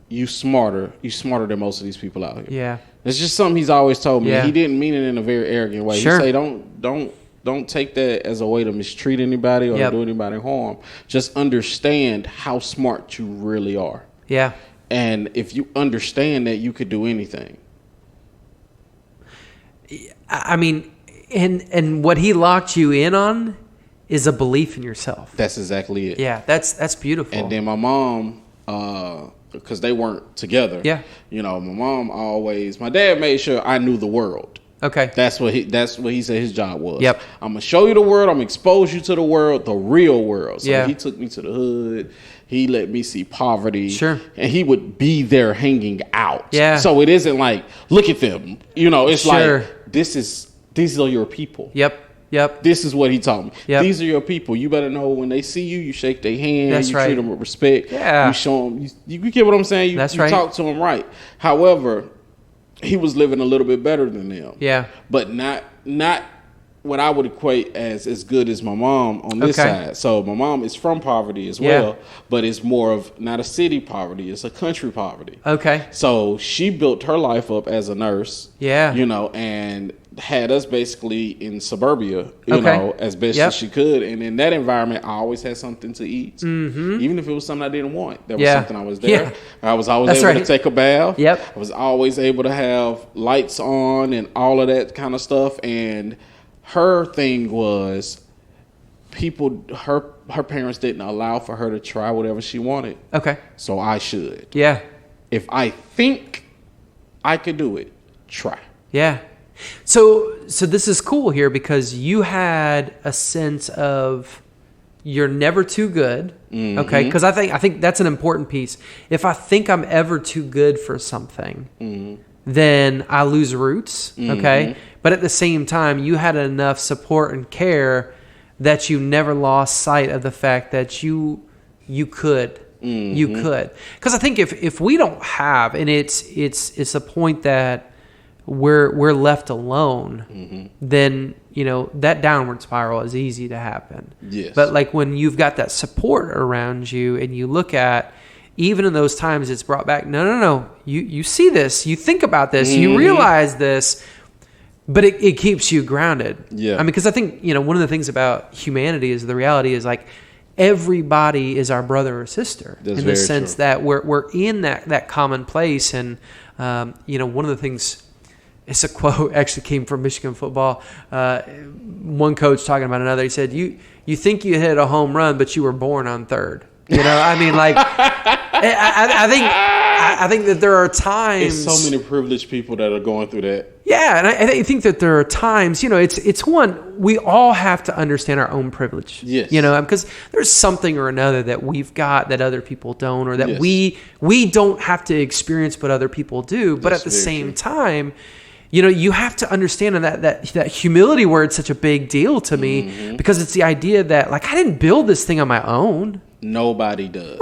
you smarter than most of these people out here. Yeah. It's just something he's always told me. Yeah. He didn't mean it in a very arrogant way. Sure. He say, don't take that as a way to mistreat anybody or to do anybody harm. Just understand how smart you really are. Yeah. And if you understand that, you could do anything. I mean, and what he locked you in on is a belief in yourself. That's exactly it. Yeah, that's beautiful. And then my mom, because they weren't together. Yeah. You know, my dad made sure I knew the world. Okay. That's what he said his job was. Yep. I'm gonna show you the world. I'm gonna expose you to the world, the real world. So yeah. He took me to the hood. He let me see poverty. Sure. And he would be there hanging out. Yeah. So it isn't like, look at them. You know, it's sure. like these are your people. Yep. This is what he taught me. Yep. These are your people. You better know when they see you, you shake their hand. That's you right. treat them with respect. Yeah. You show them. You get what I'm saying? That's you right. talk to them right. However, he was living a little bit better than them. Yeah. But not what I would equate as good as my mom on this side. So my mom is from poverty as well, but it's more of not a city poverty, it's a country poverty. Okay. So she built her life up as a nurse. Yeah. You know, and had us basically in suburbia, you know, as best as she could. And in that environment, I always had something to eat. Mm-hmm. Even if it was something I didn't want. There was something I was there. Yeah. I was always able to take a bath. Yep. I was always able to have lights on and all of that kind of stuff. And her thing was her parents didn't allow for her to try whatever she wanted. Okay. So I should. Yeah. If I think I could do it, try. Yeah. So this is cool here because you had a sense of you're never too good. Mm-hmm. Okay. Because I think that's an important piece. If I think I'm ever too good for something, then I lose roots. Okay. But at the same time, you had enough support and care that you never lost sight of the fact that you could. You could. Because I think if we don't have, and it's a point that we're left alone, then that downward spiral is easy to happen. Yes. But like when you've got that support around you, and you look at, even in those times, it's brought back. No. You see this, you think about this, you realize this, but it keeps you grounded. Yeah. I mean, because I think one of the things about humanity is the reality is like everybody is our brother or sister. That's in the sense that we're in that common place, and one of the things. It's a quote actually came from Michigan football. One coach talking about another. He said, "You think you hit a home run, but you were born on third." You know, I mean, like, I think that there are times. There's so many privileged people that are going through that. Yeah, and I think that there are times, you know, it's one, we all have to understand our own privilege. Yes. You know, because there's something or another that we've got that other people don't, or that we don't have to experience but other people do. But at the same time, you know, you have to understand that humility word is such a big deal to me, because it's the idea that, like, I didn't build this thing on my own. Nobody does.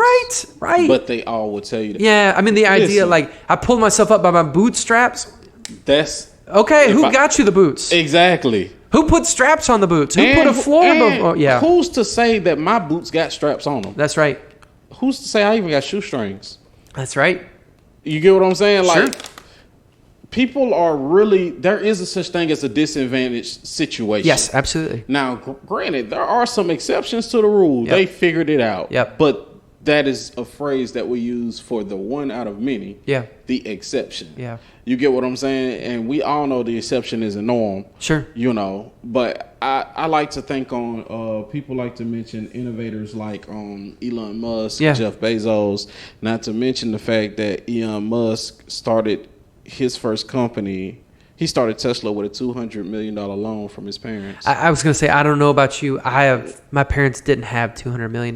Right. But they all would tell you that. Yeah, I mean, the idea, like, I pulled myself up by my bootstraps. That's... Okay, who got you the boots? Exactly. Who put straps on the boots? Who put a floor above? Yeah. Who's to say that my boots got straps on them? That's right. Who's to say I even got shoestrings? That's right. You get what I'm saying? Sure. Like, people are really, there is a such thing as a disadvantaged situation. Yes, absolutely. Now, granted, there are some exceptions to the rule. Yep. They figured it out. Yep. But that is a phrase that we use for the one out of many. Yeah. The exception. Yeah. You get what I'm saying? And we all know the exception is a norm. Sure. You know, but I like to think on, people like to mention innovators like Elon Musk, Jeff Bezos, not to mention the fact that Elon Musk started his first company. He started Tesla with a $200 million loan from his parents. I was going to say, I don't know about you. My parents didn't have $200 million.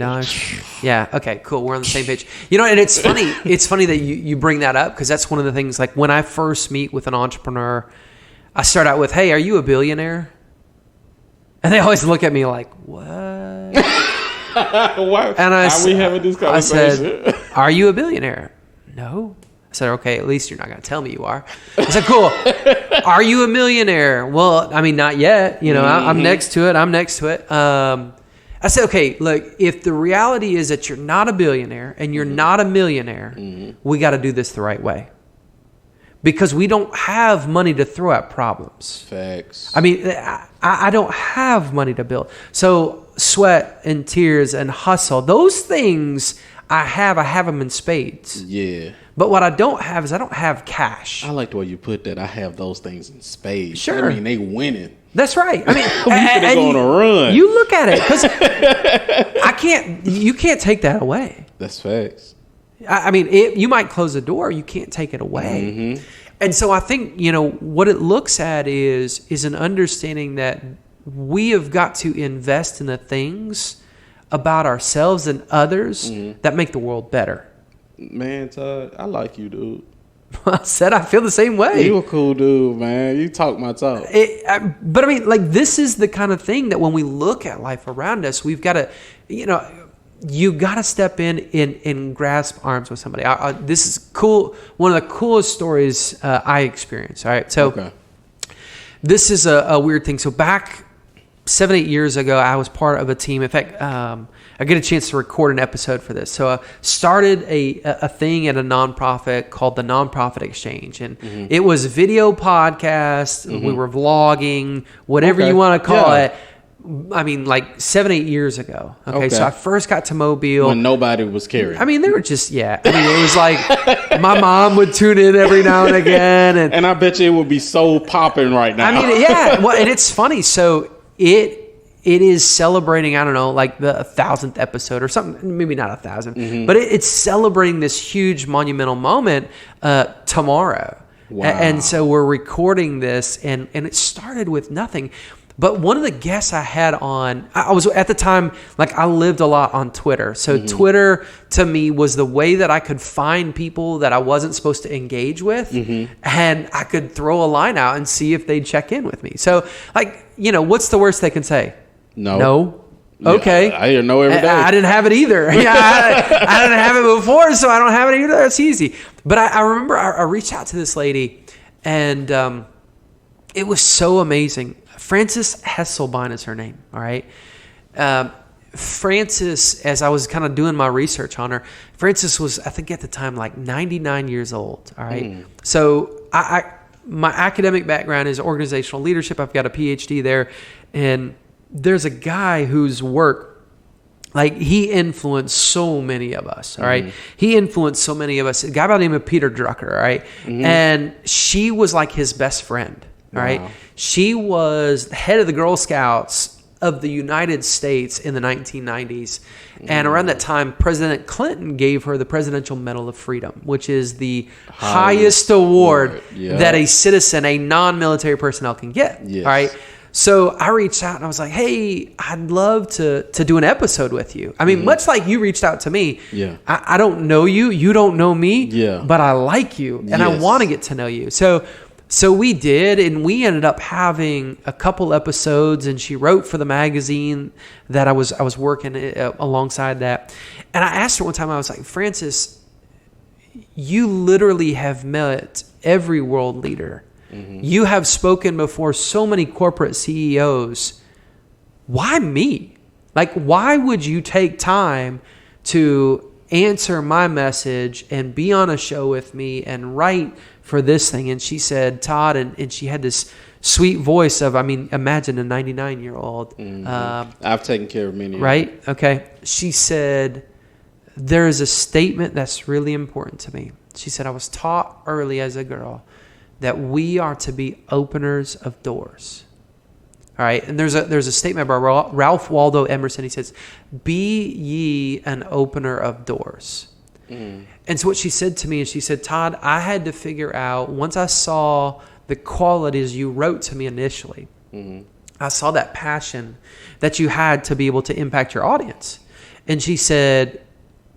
Yeah. Okay, cool. We're on the same page. You know, and it's funny. It's funny that you bring that up, because that's one of the things, like, when I first meet with an entrepreneur, I start out with, "Hey, are you a billionaire?" And they always look at me like, "What?" Why and are we having this conversation? I said, "Are you a billionaire?" "No." I said, "Okay, at least you're not going to tell me you are." I said, "Cool. Are you a millionaire?" "Well, I mean, not yet. You know, I'm next to it. I said, "Okay, look, if the reality is that you're not a billionaire and you're not a millionaire, we got to do this the right way. Because we don't have money to throw at problems." Facts. I mean, I don't have money to build. So sweat and tears and hustle, those things I have them in spades. Yeah. But what I don't have is I don't have cash. I like the way you put that. I have those things in spades. Sure. I mean, they winning. That's right. I mean, we go on a run. You look at it, because you can't take that away. That's facts. I mean, you might close the door, you can't take it away. And so I think, you know, what it looks at is an understanding that we have got to invest in the things about ourselves and others that make the world better. Man, Todd, I like you, dude. I said I feel the same way. You a cool dude, man. You talk my talk. But I mean, like, this is the kind of thing that when we look at life around us, we've got to, you know, you got to step in and grasp arms with somebody. This is cool. One of the coolest stories I experienced. All right. So this is a weird thing. So back 7-8 years ago, I was part of a team. In fact, I get a chance to record an episode for this. So I started a thing at a nonprofit called the Nonprofit Exchange. And it was a video podcast. We were vlogging, whatever you want to call it. I mean, like 7-8 years ago. Okay, so I first got to Mobile when nobody was caring. I mean, they were just I mean, it was like my mom would tune in every now and again, and I bet you it would be so popping right now. I mean, yeah. Well, and it's funny. So it is celebrating, I don't know, like the 1,000th episode or something. Maybe not 1,000, but it's celebrating this huge monumental moment tomorrow. Wow. And so we're recording this, and it started with nothing. But one of the guests I had on, I was at the time, like, I lived a lot on Twitter. So Twitter to me was the way that I could find people that I wasn't supposed to engage with. And I could throw a line out and see if they'd check in with me. So, like, you know, what's the worst they can say? No. Okay. Yeah, I hear no every day. I didn't have it either. I didn't have it before, so I don't have it either. That's easy. But I remember I reached out to this lady, and it was so amazing. Frances Hesselbein is her name, all right? Frances, as I was kind of doing my research on her, Frances was, I think at the time, like 99 years old, all right? So my academic background is organizational leadership. I've got a PhD there, and there's a guy whose work Like, he influenced so many of us, all right? He influenced so many of us. A guy by the name of Peter Drucker, all right? And she was like his best friend, all right? She was the head of the Girl Scouts of the United States in the 1990s. And around that time, President Clinton gave her the Presidential Medal of Freedom, which is the highest award that a citizen, a non-military personnel can get, all right? So I reached out and I was like, hey, I'd love to do an episode with you. I mean, much like you reached out to me, I don't know you. You don't know me, but I like you and I want to get to know you. So we did, and we ended up having a couple episodes, and she wrote for the magazine that I was working alongside that. And I asked her one time, I was like, Frances, you literally have met every world leader. You have spoken before so many corporate CEOs. Why me? Like, why would you take time to answer my message and be on a show with me and write for this thing? And she said, Todd, and she had this sweet voice of, I mean, imagine a 99-year-old. I've taken care of many. Right? Okay. She said, there is a statement that's really important to me. She said, I was taught early as a girl that we are to be openers of doors. All right, and there's a statement by Ralph Waldo Emerson. He says, "Be ye an opener of doors." And so what she said to me is, she said, Todd, I had to figure out, once I saw the qualities you wrote to me initially, I saw that passion that you had to be able to impact your audience. And she said,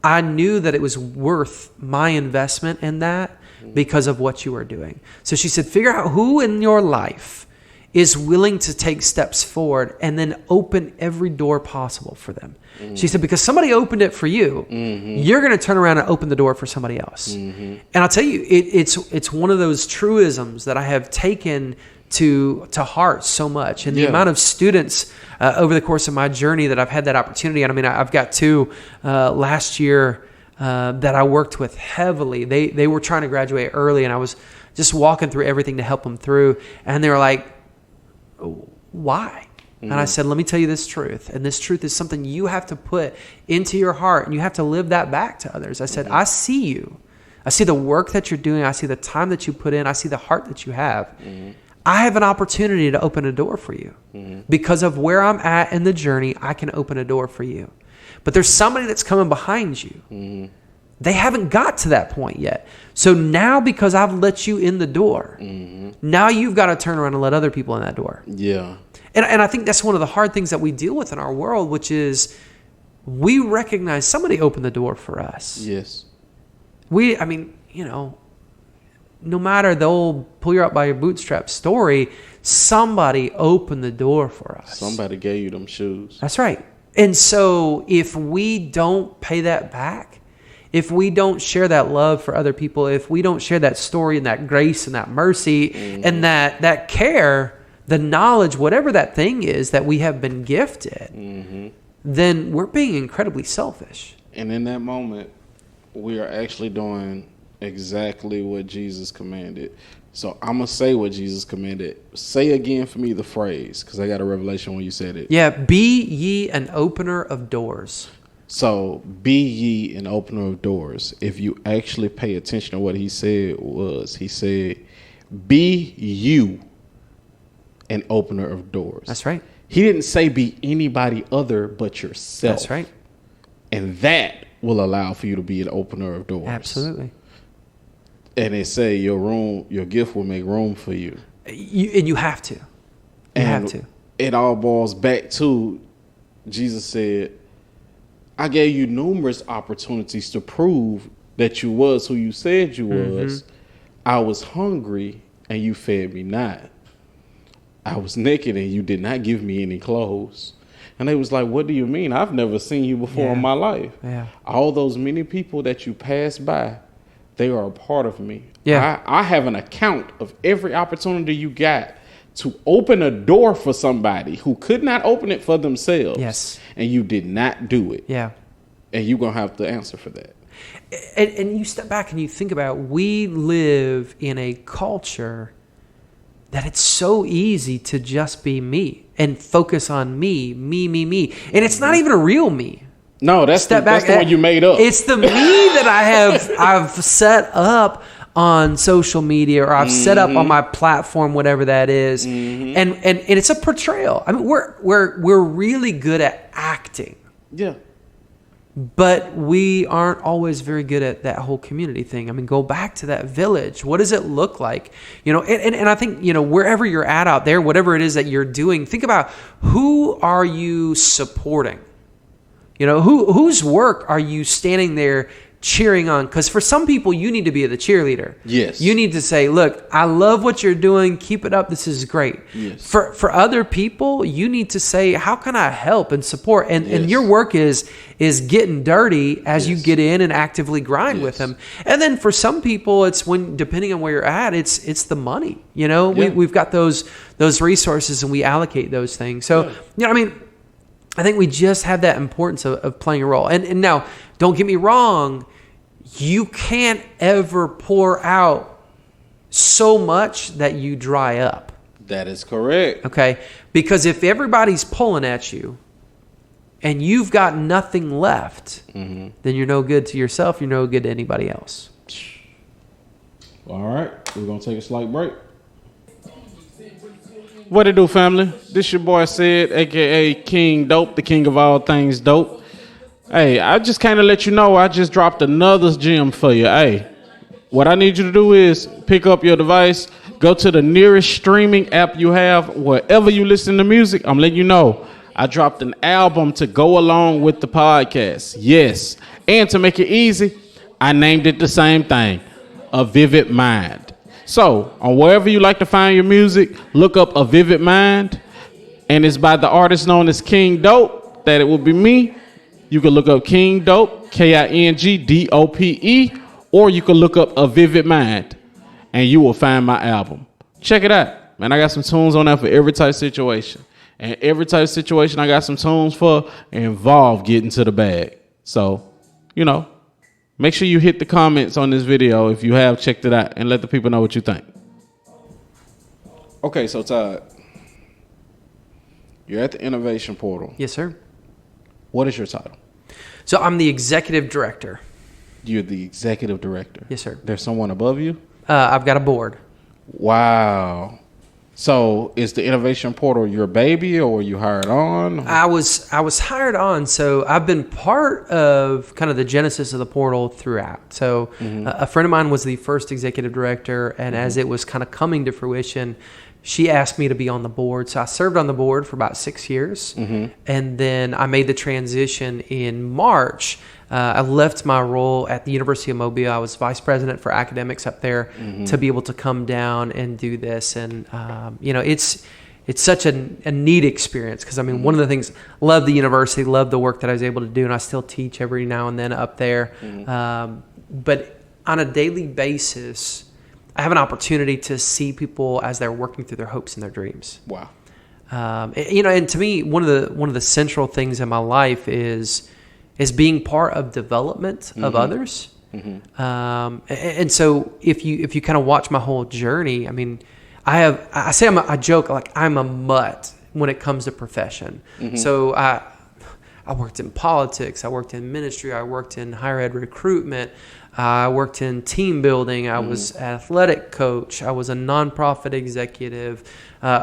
I knew that it was worth my investment in that because of what you were doing. So she said, figure out who in your life is willing to take steps forward and then open every door possible for them. She said, because somebody opened it for you, you're going to turn around and open the door for somebody else. And I'll tell you, it's one of those truisms that I have taken to heart so much. And the amount of students over the course of my journey that I've had that opportunity. And I mean, I've got two last year that I worked with heavily. They were trying to graduate early, and I was just walking through everything to help them through. And they were like, why? And I said, let me tell you this truth. And this truth is something you have to put into your heart, and you have to live that back to others. I said, I see you. I see the work that you're doing. I see the time that you put in. I see the heart that you have. I have an opportunity to open a door for you. Because of where I'm at in the journey, I can open a door for you. But there's somebody that's coming behind you. They haven't got to that point yet. So now, because I've let you in the door, now you've got to turn around and let other people in that door. Yeah. And I think that's one of the hard things that we deal with in our world, which is we recognize somebody opened the door for us. Yes. I mean, you know, no matter the old pull you up by your bootstraps story, somebody opened the door for us. Somebody gave you them shoes. That's right. And so if we don't pay that back, if we don't share that love for other people, if we don't share that story and that grace and that mercy and that care, the knowledge, whatever that thing is that we have been gifted, then we're being incredibly selfish. And in that moment, we are actually doing exactly what Jesus commanded. So I'm going to say what Jesus commanded. Say again for me the phrase, because I got a revelation when you said it. Yeah, be ye an opener of doors. So be ye an opener of doors. If you actually pay attention to what he said he said, be you an opener of doors. That's right. He didn't say be anybody other but yourself. That's right. And that will allow for you to be an opener of doors. Absolutely. And they say your gift will make room for you. And you have to. You have to. It all boils back to Jesus said, I gave you numerous opportunities to prove that you was who you said you was. I was hungry and you fed me not. I was naked and you did not give me any clothes. And they was like, what do you mean? I've never seen you before in my life. Yeah. All those many people that you passed by, they are a part of me. Yeah. I have an account of every opportunity you got to open a door for somebody who could not open it for themselves. Yes. And you did not do it. Yeah. And you're going to have to answer for that. And you step back and you think about, we live in a culture that it's so easy to just be me and focus on me. And it's not even a real me. No, that's the one you made up. It's the me that I've set up on social media, or I've set up on my platform, whatever that is. And it's a portrayal. I mean, we're really good at acting. Yeah. But we aren't always very good at that whole community thing. I mean, go back to that village. What does it look like? And I think, wherever you're at out there, whatever it is that you're doing, think about, who are you supporting? Whose work are you standing there cheering on? Because for some people, you need to be the cheerleader. Yes. You need to say, look, I love what you're doing. Keep it up. This is great. Yes. For other people, you need to say, how can I help and support? And your work is getting dirty as you get in and actively grind with them. And then for some people, it's depending on where you're at, it's the money. We've got those resources and we allocate those things. So, I think we just have that importance of playing a role. And now, don't get me wrong, you can't ever pour out so much that you dry up. That is correct. Okay? Because if everybody's pulling at you and you've got nothing left, then you're no good to yourself, you're no good to anybody else. All right, we're going to take a slight break. What it do, family? This your boy Sid, a.k.a. King Dope, the king of all things dope. Hey, I just kind of let you know I just dropped another gem for you. Hey, what I need you to do is pick up your device, go to the nearest streaming app you have, wherever you listen to music. I'm letting you know I dropped an album to go along with the podcast. Yes, and to make it easy, I named it the same thing, A Vivid Mind. So, on wherever you like to find your music, look up A Vivid Mind, and it's by the artist known as King Dope, that it will be me. You can look up King Dope, KINGDOPE, or you can look up A Vivid Mind, and you will find my album. Check it out. Man, I got some tunes on there for every type of situation. And every type of situation I got some tunes for involve getting to the bag. So, make sure you hit the comments on this video if you have checked it out and let the people know what you think. Okay, so Todd, you're at the Innovation Portal. Yes, sir. What is your title? So I'm the executive director. You're the executive director? Yes, sir. There's someone above you? I've got a board. Wow. So is the Innovation Portal your baby, or were you hired on? I was hired on, so I've been part of kind of the genesis of the portal throughout. So a friend of mine was the first executive director, and as it was kind of coming to fruition, she asked me to be on the board. So I served on the board for about 6 years, and then I made the transition in March. I left my role at the University of Mobile. I was vice president for academics up there to be able to come down and do this. And, it's such a neat experience because, one of the things, love the university, love the work that I was able to do, and I still teach every now and then up there. But on a daily basis, I have an opportunity to see people as they're working through their hopes and their dreams. Wow. And to me, one of the central things in my life is being part of development of others. And so if you kind of watch my whole journey, I joke like I'm a mutt when it comes to profession. So I worked in politics, I worked in ministry, I worked in higher ed recruitment, I worked in team building, I was athletic coach, I was a nonprofit executive,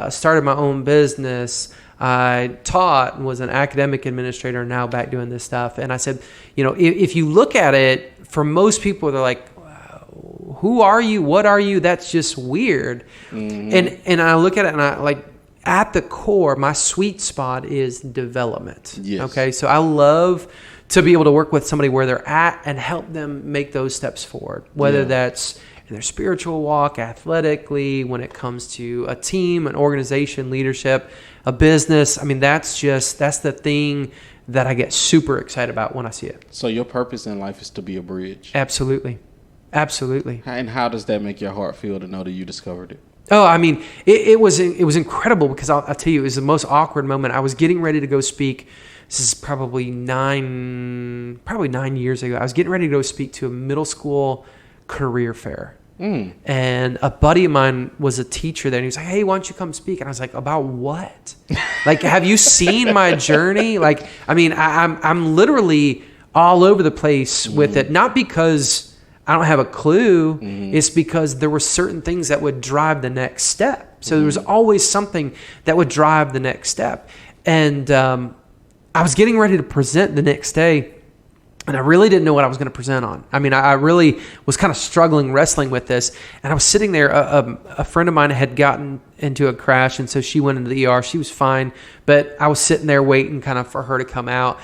started my own business, I taught and was an academic administrator, now back doing this stuff. And I said, if you look at it, for most people, they're like, who are you? What are you? That's just weird. And I look at it and I like, at the core, my sweet spot is development. Yes. Okay. So I love to be able to work with somebody where they're at and help them make those steps forward, whether that's in their spiritual walk, athletically, when it comes to a team, an organization, leadership, a business. That's the thing that I get super excited about when I see it. So your purpose in life is to be a bridge. Absolutely. And how does that make your heart feel to know that you discovered it? Oh, it was incredible because I'll tell you, it was the most awkward moment. I was getting ready to go speak. This is probably 9 years ago. I was getting ready to go speak to a middle school career fair. And a buddy of mine was a teacher there, and he was like, hey, why don't you come speak? And I was like, about what? Like, have you seen my journey? Like, I mean, I'm literally all over the place with it, not because I don't have a clue. It's because there were certain things that would drive the next step. So there was always something that would drive the next step. And I was getting ready to present the next day, and I really didn't know what I was going to present on. I mean, I really was kind of struggling, wrestling with this. And I was sitting there. A friend of mine had gotten into a crash, and so she went into the ER. She was fine, but I was sitting there waiting kind of for her to come out.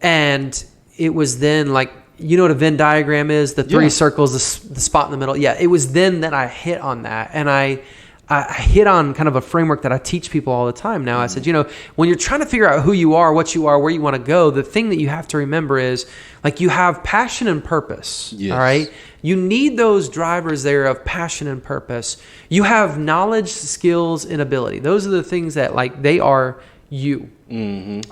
And it was then, like, you know what a Venn diagram is? The three circles, the spot in the middle. Yeah, it was then that I hit on that. And I hit on kind of a framework that I teach people all the time now. I said, you know, when you're trying to figure out who you are, what you are, where you want to go, the thing that you have to remember is, like, you have passion and purpose. Yes. All right. You need those drivers there of passion and purpose. You have knowledge, skills, and ability. Those are the things that, like, they are you.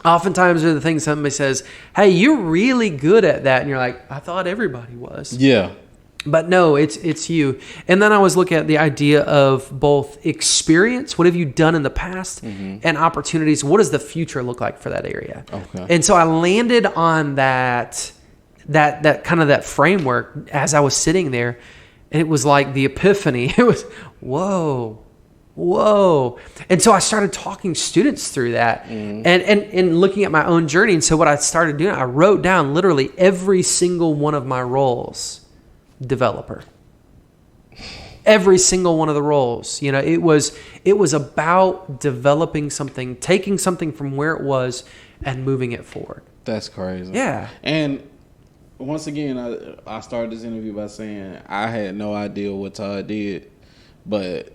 Oftentimes they're the things somebody says, hey, you're really good at that. And you're like, I thought everybody was. Yeah. But no, it's you. And then I was looking at the idea of both experience, what have you done in the past, and opportunities. What does the future look like for that area? Okay. And so I landed on that kind of that framework as I was sitting there, and it was like the epiphany. It was, whoa. And so I started talking students through that and looking at my own journey. And so what I started doing, I wrote down literally every single one of my roles. Developer. Every single one of the roles. You know, it was about developing something, taking something from where it was and moving it forward. That's crazy. Yeah. And once again, I started this interview by saying I had no idea what Todd did, but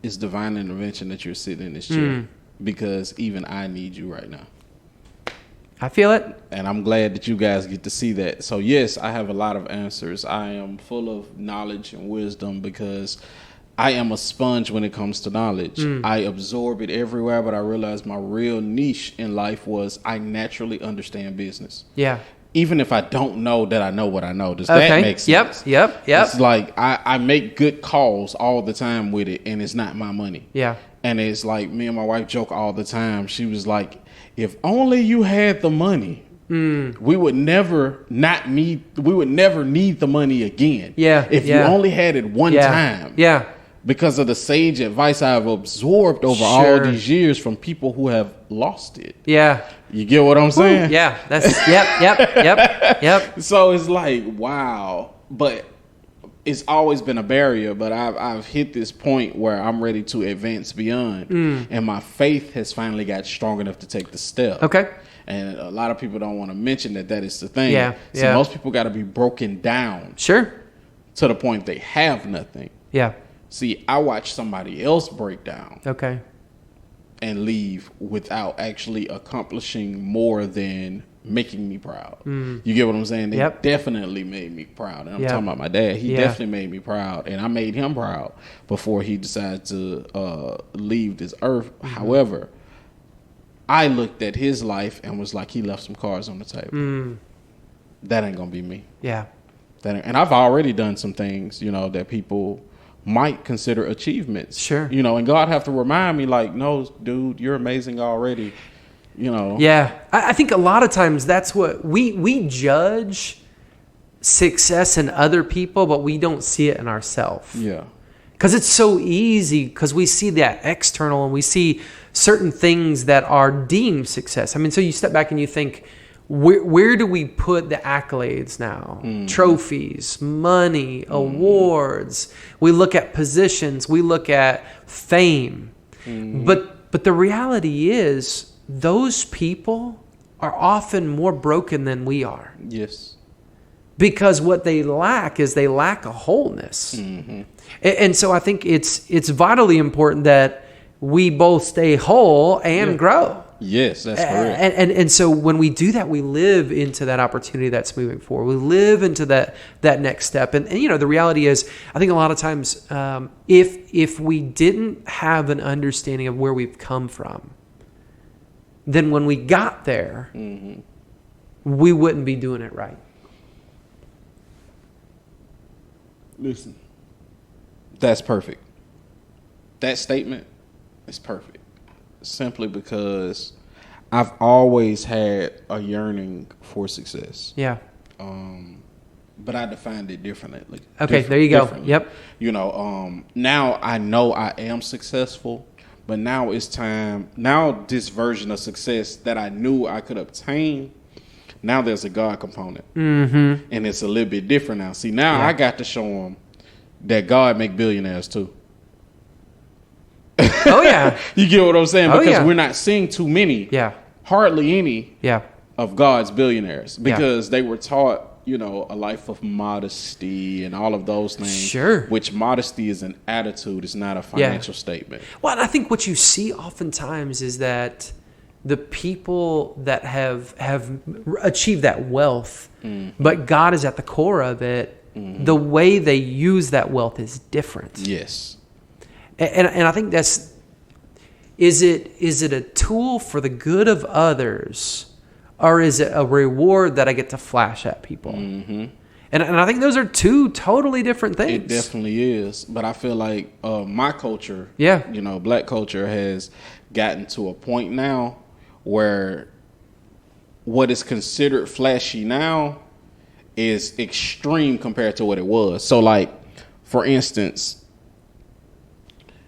it's divine intervention that you're sitting in this chair because even I need you right now. I feel it. And I'm glad that you guys get to see that. So, yes, I have a lot of answers. I am full of knowledge and wisdom because I am a sponge when it comes to knowledge. I absorb it everywhere, but I realized my real niche in life was I naturally understand business. Yeah. Even if I don't know that I know what I know. Does that make sense? Yep. It's like I make good calls all the time with it, and it's not my money. Yeah. And it's like me and my wife joke all the time. She was like, if only you had the money, we would never need the money again. Yeah. If you only had it one time. Yeah. Because of the sage advice I've absorbed over all these years from people who have lost it. Yeah. You get what I'm saying? Yeah. That's yep. So it's like, wow. But it's always been a barrier, but I've hit this point where I'm ready to advance beyond. And my faith has finally got strong enough to take the step. Okay. And a lot of people don't want to mention that is the thing. Yeah. So most people got to be broken down. Sure. To the point they have nothing. Yeah. See, I watch somebody else break down. Okay. And leave without actually accomplishing more than making me proud. You get what I'm saying? They definitely made me proud. And I'm talking about my dad. He definitely made me proud. And I made him proud before he decided to leave this earth. However, I looked at his life and was like, he left some cards on the table. That ain't going to be me. Yeah. And I've already done some things, that people might consider achievements. Sure. And God have to remind me, like, no, dude, you're amazing already. Yeah. I think a lot of times that's what we judge success in other people, but we don't see it in ourselves. Yeah. Because it's so easy, because we see that external and we see certain things that are deemed success. I mean, so you step back and you think, where do we put the accolades now? Trophies, money, awards. We look at positions. We look at fame. But the reality is, those people are often more broken than we are. Yes. Because what they lack is they lack a wholeness. And so I think it's vitally important that we both stay whole and grow. Yes, that's correct. And so when we do that, we live into that opportunity that's moving forward. We live into that next step. And the reality is, I think a lot of times, if we didn't have an understanding of where we've come from, then when we got there, we wouldn't be doing it right. Listen, That's perfect. That statement is perfect. Simply because I've always had a yearning for success. Yeah. But I defined it differently. Okay, there you go. Yep. You know, now I know I am successful, but now it's time. Now this version of success that I knew I could obtain, now there's a God component. And it's a little bit different now. See, now I got to show them that God make billionaires too. Oh, yeah. You get what I'm saying? Oh, Because yeah. we're not seeing too many. Yeah. Hardly any. Yeah. Of God's billionaires. Because they were taught, you know, a life of modesty and all of those things. Sure. Which modesty is an attitude. It's not a financial statement. Well, and I think what you see oftentimes is that the people that have achieved that wealth, but God is at the core of it, the way they use that wealth is different. Yes. And I think is it a tool for the good of others, or is it a reward that I get to flash at people? And I think those are two totally different things. It definitely is. But I feel like my culture, you know, black culture has gotten to a point now where what is considered flashy now is extreme compared to what it was. So, like, for instance,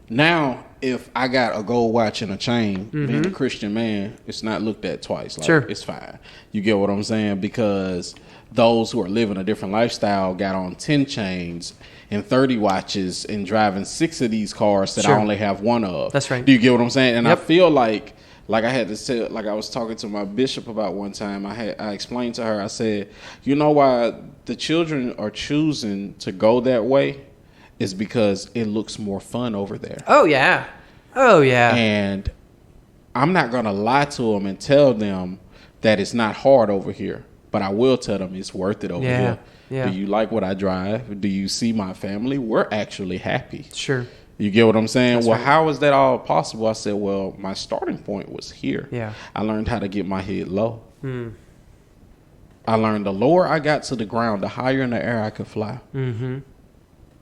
now if I got a gold watch and a chain, being a Christian man, it's not looked at twice. Like, it's fine. You get what I'm saying? Because those who are living a different lifestyle got on 10 chains and 30 watches and driving 6 of these cars that I only have 1 of. That's right. Do you get what I'm saying? And I feel like I had to say, like I was talking to my bishop about one time, I explained to her, I said, you know why the children are choosing to go that way? Is because it looks more fun over there. Oh, yeah. Oh, yeah. And I'm not going to lie to them and tell them that it's not hard over here. But I will tell them it's worth it over here. Yeah. Do you like what I drive? Do you see my family? We're actually happy. Sure. You get what I'm saying? That's well, right. how is that all possible? I said, well, my starting point was here. Yeah. I learned how to get my head low. I learned the lower I got to the ground, the higher in the air I could fly.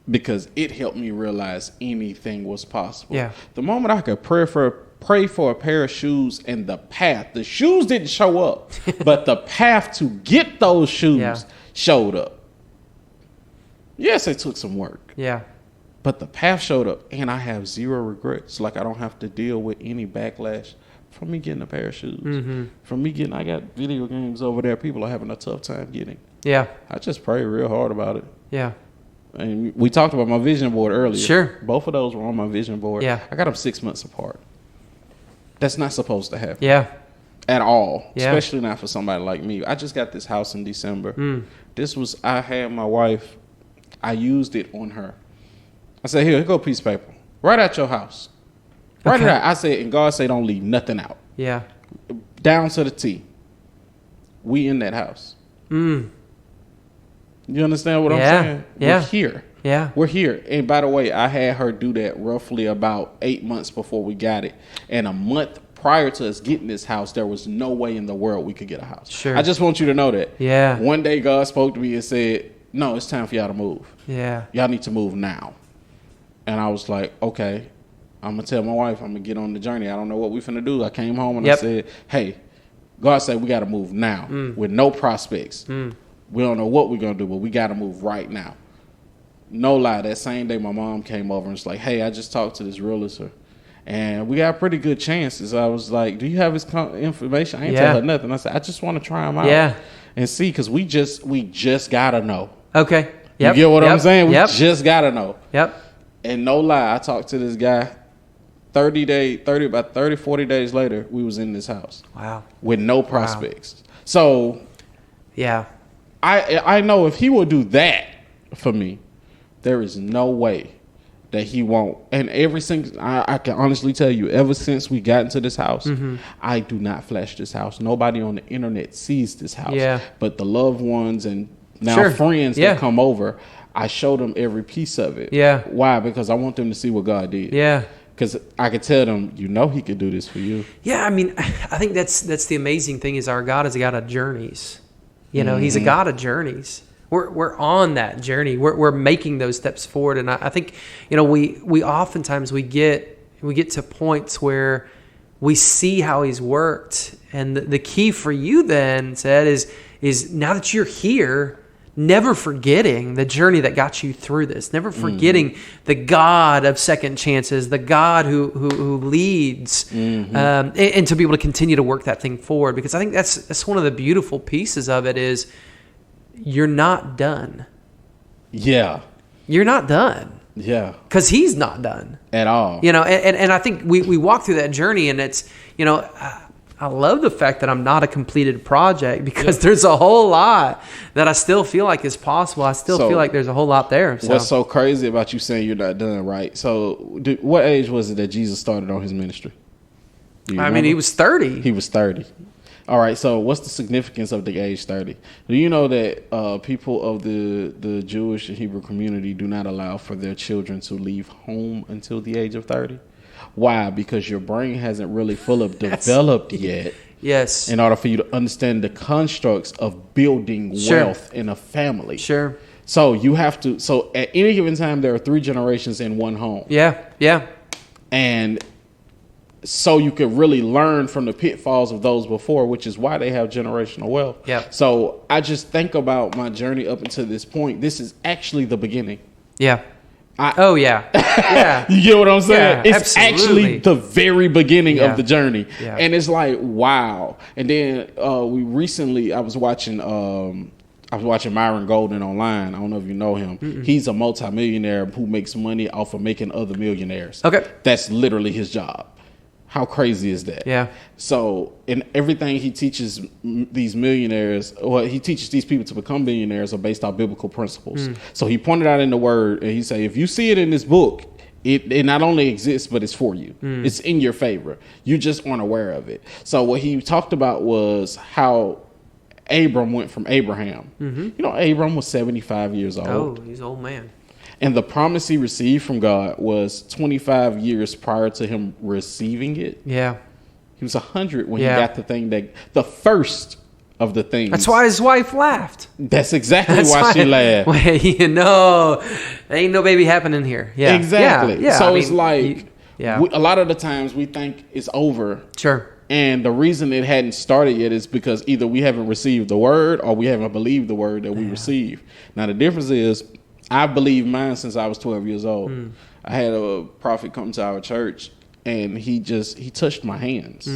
Because it helped me realize anything was possible. Yeah. The moment I could pray for a pair of shoes and the shoes didn't show up, but the path to get those shoes showed up. Yes, it took some work. Yeah. But the path showed up, and I have zero regrets. Like, I don't have to deal with any backlash from me getting a pair of shoes. From me I got video games over there people are having a tough time getting. Yeah. I just pray real hard about it. Yeah. And we talked about my vision board earlier. Sure. Both of those were on my vision board. Yeah. I got them 6 months apart. That's not supposed to happen. Yeah. At all. Yeah. Especially not for somebody like me. I just got this house in December. I had my wife, I used it on her. I said, here go a piece of paper. Write out your house. Write it out. I said, and God said, don't leave nothing out. Yeah. Down to the T. We in that house. You understand what I'm saying? Yeah. We're here. Yeah. We're here. And by the way, I had her do that roughly about 8 months before we got it. And a month prior to us getting this house, there was no way in the world we could get a house. Sure. I just want you to know that. Yeah. One day God spoke to me and said, no, it's time for y'all to move. Yeah. Y'all need to move now. And I was like, okay, I'm going to tell my wife I'm going to get on the journey. I don't know what we finna do. I came home and I said, hey, God said we got to move now with no prospects. We don't know what we're going to do, but we got to move right now. No lie, that same day my mom came over and was like, hey, I just talked to this realtor, and we got pretty good chances. I was like, do you have his information? I ain't tell her nothing. I said, I just want to try him out and see, because we just got to know. Okay. You get what I'm saying? We just got to know. Yep. And no lie, I talked to this guy 40 days later, we was in this house. Wow. With no prospects. So yeah, I know if he will do that for me, there is no way that he won't. And I can honestly tell you, ever since we got into this house, I do not flash this house. Nobody on the internet sees this house. Yeah. But the loved ones and now friends that come over, I show them every piece of it. Yeah. Why? Because I want them to see what God did. Yeah. Because I could tell them, he could do this for you. Yeah, I mean, I think that's the amazing thing is our God is a God of journeys. You know, He's a God of journeys. We're on that journey. We're making those steps forward, and I think we oftentimes we get to points where we see how he's worked, and the key for you then, Ted, is now that you're here, never forgetting the journey that got you through this, never forgetting the God of second chances, the God who leads, and to be able to continue to work that thing forward. Because I think that's one of the beautiful pieces of it is you're not done. Yeah. You're not done. Yeah. Because he's not done. At all. And I think we walk through that journey, and it's, I love the fact that I'm not a completed project, because there's a whole lot that I still feel like is possible. I still feel like there's a whole lot there. So. What's so crazy about you saying you're not done, right? So what age was it that Jesus started on his ministry? I mean, he was 30. He was 30. All right, so what's the significance of the age 30? Do you know that people of the Jewish and Hebrew community do not allow for their children to leave home until the age of 30? Why? Because your brain hasn't really fully developed yet. Yes. In order for you to understand the constructs of building wealth in a family. Sure. So you have to. So at any given time, there are 3 generations in one home. Yeah. Yeah. And so you could really learn from the pitfalls of those before, which is why they have generational wealth. Yeah. So I just think about my journey up until this point. This is actually the beginning. Yeah. Yeah. You get what I'm saying? Yeah, it's actually the very beginning of the journey. Yeah. And it's like, wow. And then I was watching Myron Golden online. I don't know if you know him. Mm-mm. He's a multimillionaire who makes money off of making other millionaires. Okay. That's literally his job. How crazy is that? Yeah. So in everything he teaches these millionaires, or he teaches these people to become billionaires, are based on biblical principles. So he pointed out in the word, and he said, if you see it in this book, it not only exists, but it's for you. It's in your favor. You just aren't aware of it. So what he talked about was how Abram went from Abraham. Abram was 75 years old. Oh, he's an old man. And the promise he received from God was 25 years prior to him receiving it. Yeah. He was 100 when he got the first of the things. That's why his wife laughed. That's exactly why she laughed. There ain't no baby happening here. Yeah. Exactly. Yeah. So it's like, a lot of the times we think it's over. Sure. And the reason it hadn't started yet is because either we haven't received the word or we haven't believed the word that we received. Now, the difference is, I've believed mine since I was 12 years old. I had a prophet come to our church, and he touched my hands.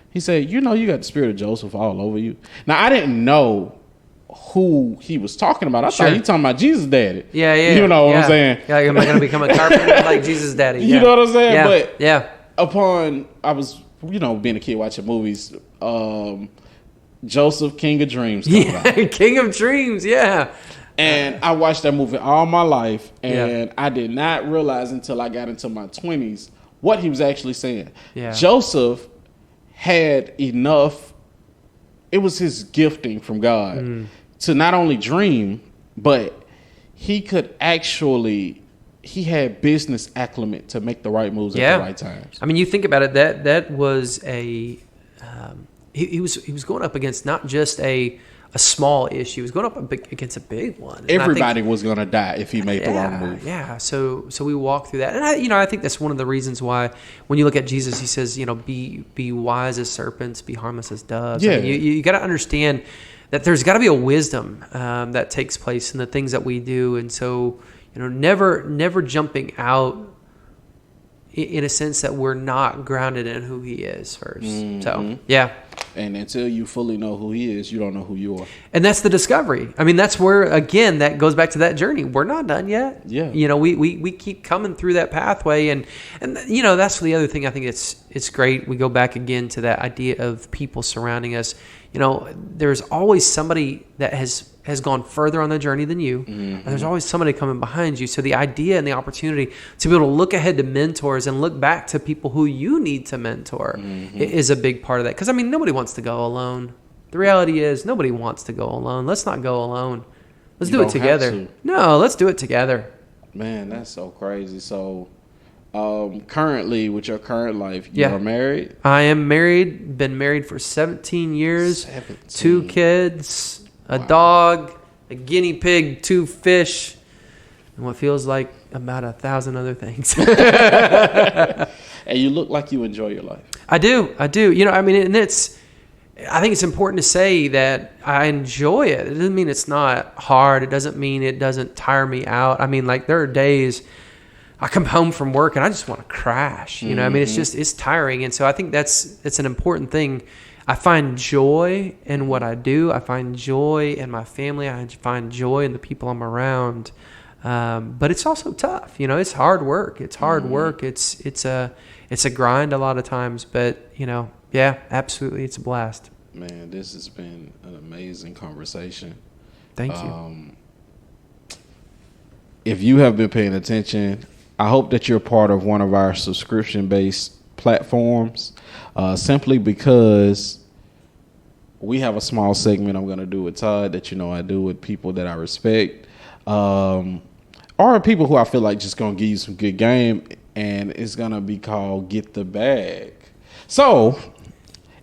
He said, you got the spirit of Joseph all over you. Now, I didn't know who he was talking about. I thought he was talking about Jesus' daddy. Yeah. You know what I'm saying? Yeah, am I going to become a carpenter like Jesus' daddy? You know what I'm saying? Yeah. But I was, being a kid watching movies, Joseph, King of Dreams. King of Dreams, yeah. And I watched that movie all my life, and I did not realize until I got into my 20s what he was actually saying. Yeah. Joseph had enough, it was his gifting from God to not only dream, but he had business acumen to make the right moves at the right times. I mean, you think about it, that was he was going up against not just a small issue. He was going up against a big one. And everybody was going to die if he made the wrong move. Yeah. So we walk through that. And I think that's one of the reasons why when you look at Jesus, he says, be wise as serpents, be harmless as doves. Yeah. I mean, you got to understand that there's got to be a wisdom that takes place in the things that we do. And so, never jumping out in a sense that we're not grounded in who he is first. So, yeah. And until you fully know who he is, you don't know who you are. And that's the discovery. I mean, that's where, again, that goes back to that journey. We're not done yet. Yeah. We keep coming through that pathway. And that's the other thing I think it's great. We go back again to that idea of people surrounding us. There's always somebody that has gone further on the journey than you. And there's always somebody coming behind you. So the idea and the opportunity to be able to look ahead to mentors and look back to people who you need to mentor is a big part of that. Because, nobody wants to go alone. The reality is nobody wants to go alone. Let's not go alone. Let's do it together. No, let's do it together. Man, that's so crazy. So currently, with your current life, you are married? I am married. Been married for 17 years. 2 kids. A dog, a guinea pig, 2 fish, and what feels like about 1,000 other things. And you look like you enjoy your life. I do. You know, I mean, and I think it's important to say that I enjoy it. It doesn't mean it's not hard. It doesn't mean it doesn't tire me out. I mean, like, there are days I come home from work and I just want to crash. You know, I mean, it's tiring. And so I think it's an important thing. I find joy in what I do. I find joy in my family. I find joy in the people I'm around. But it's also tough. You know, it's hard work. It's hard work. It's a grind a lot of times. But, you know, yeah, absolutely. It's a blast. Man, this has been an amazing conversation. Thank you. If you have been paying attention, I hope that you're part of one of our subscription-based platforms, simply because we have a small segment I'm going to do with Todd that, you know, I do with people that I respect, or people who I feel like just going to give you some good game, and it's going to be called Get the Bag. So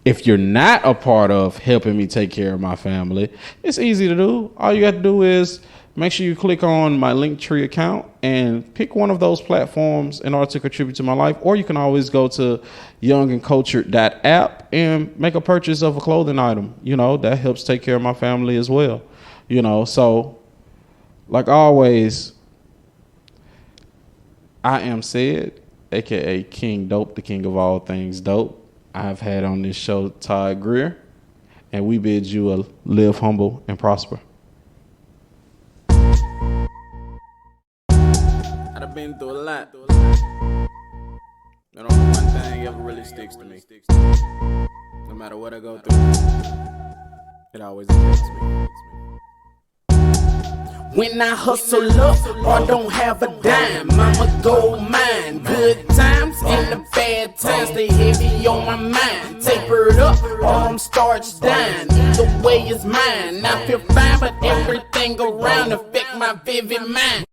if you're not a part of helping me take care of my family, it's easy to do. All you got to do is make sure you click on my Linktree account and pick one of those platforms in order to contribute to my life. Or you can always go to youngandcultured.app and make a purchase of a clothing item. You know, that helps take care of my family as well. You know, so like always, I am Sid, a.k.a. King Dope, the king of all things dope. I've had on this show Todd Greer, and we bid you a live humble and prosper. I've been through a lot. And only one thing ever really sticks to me. No matter what I go through, it always affects me. When I hustle up or don't have a dime, I'ma go mine. Good times and the bad times, they heavy on my mind. Tapered up or I'm starched down. Either way is mine. I feel fine, but everything around affect my vivid mind.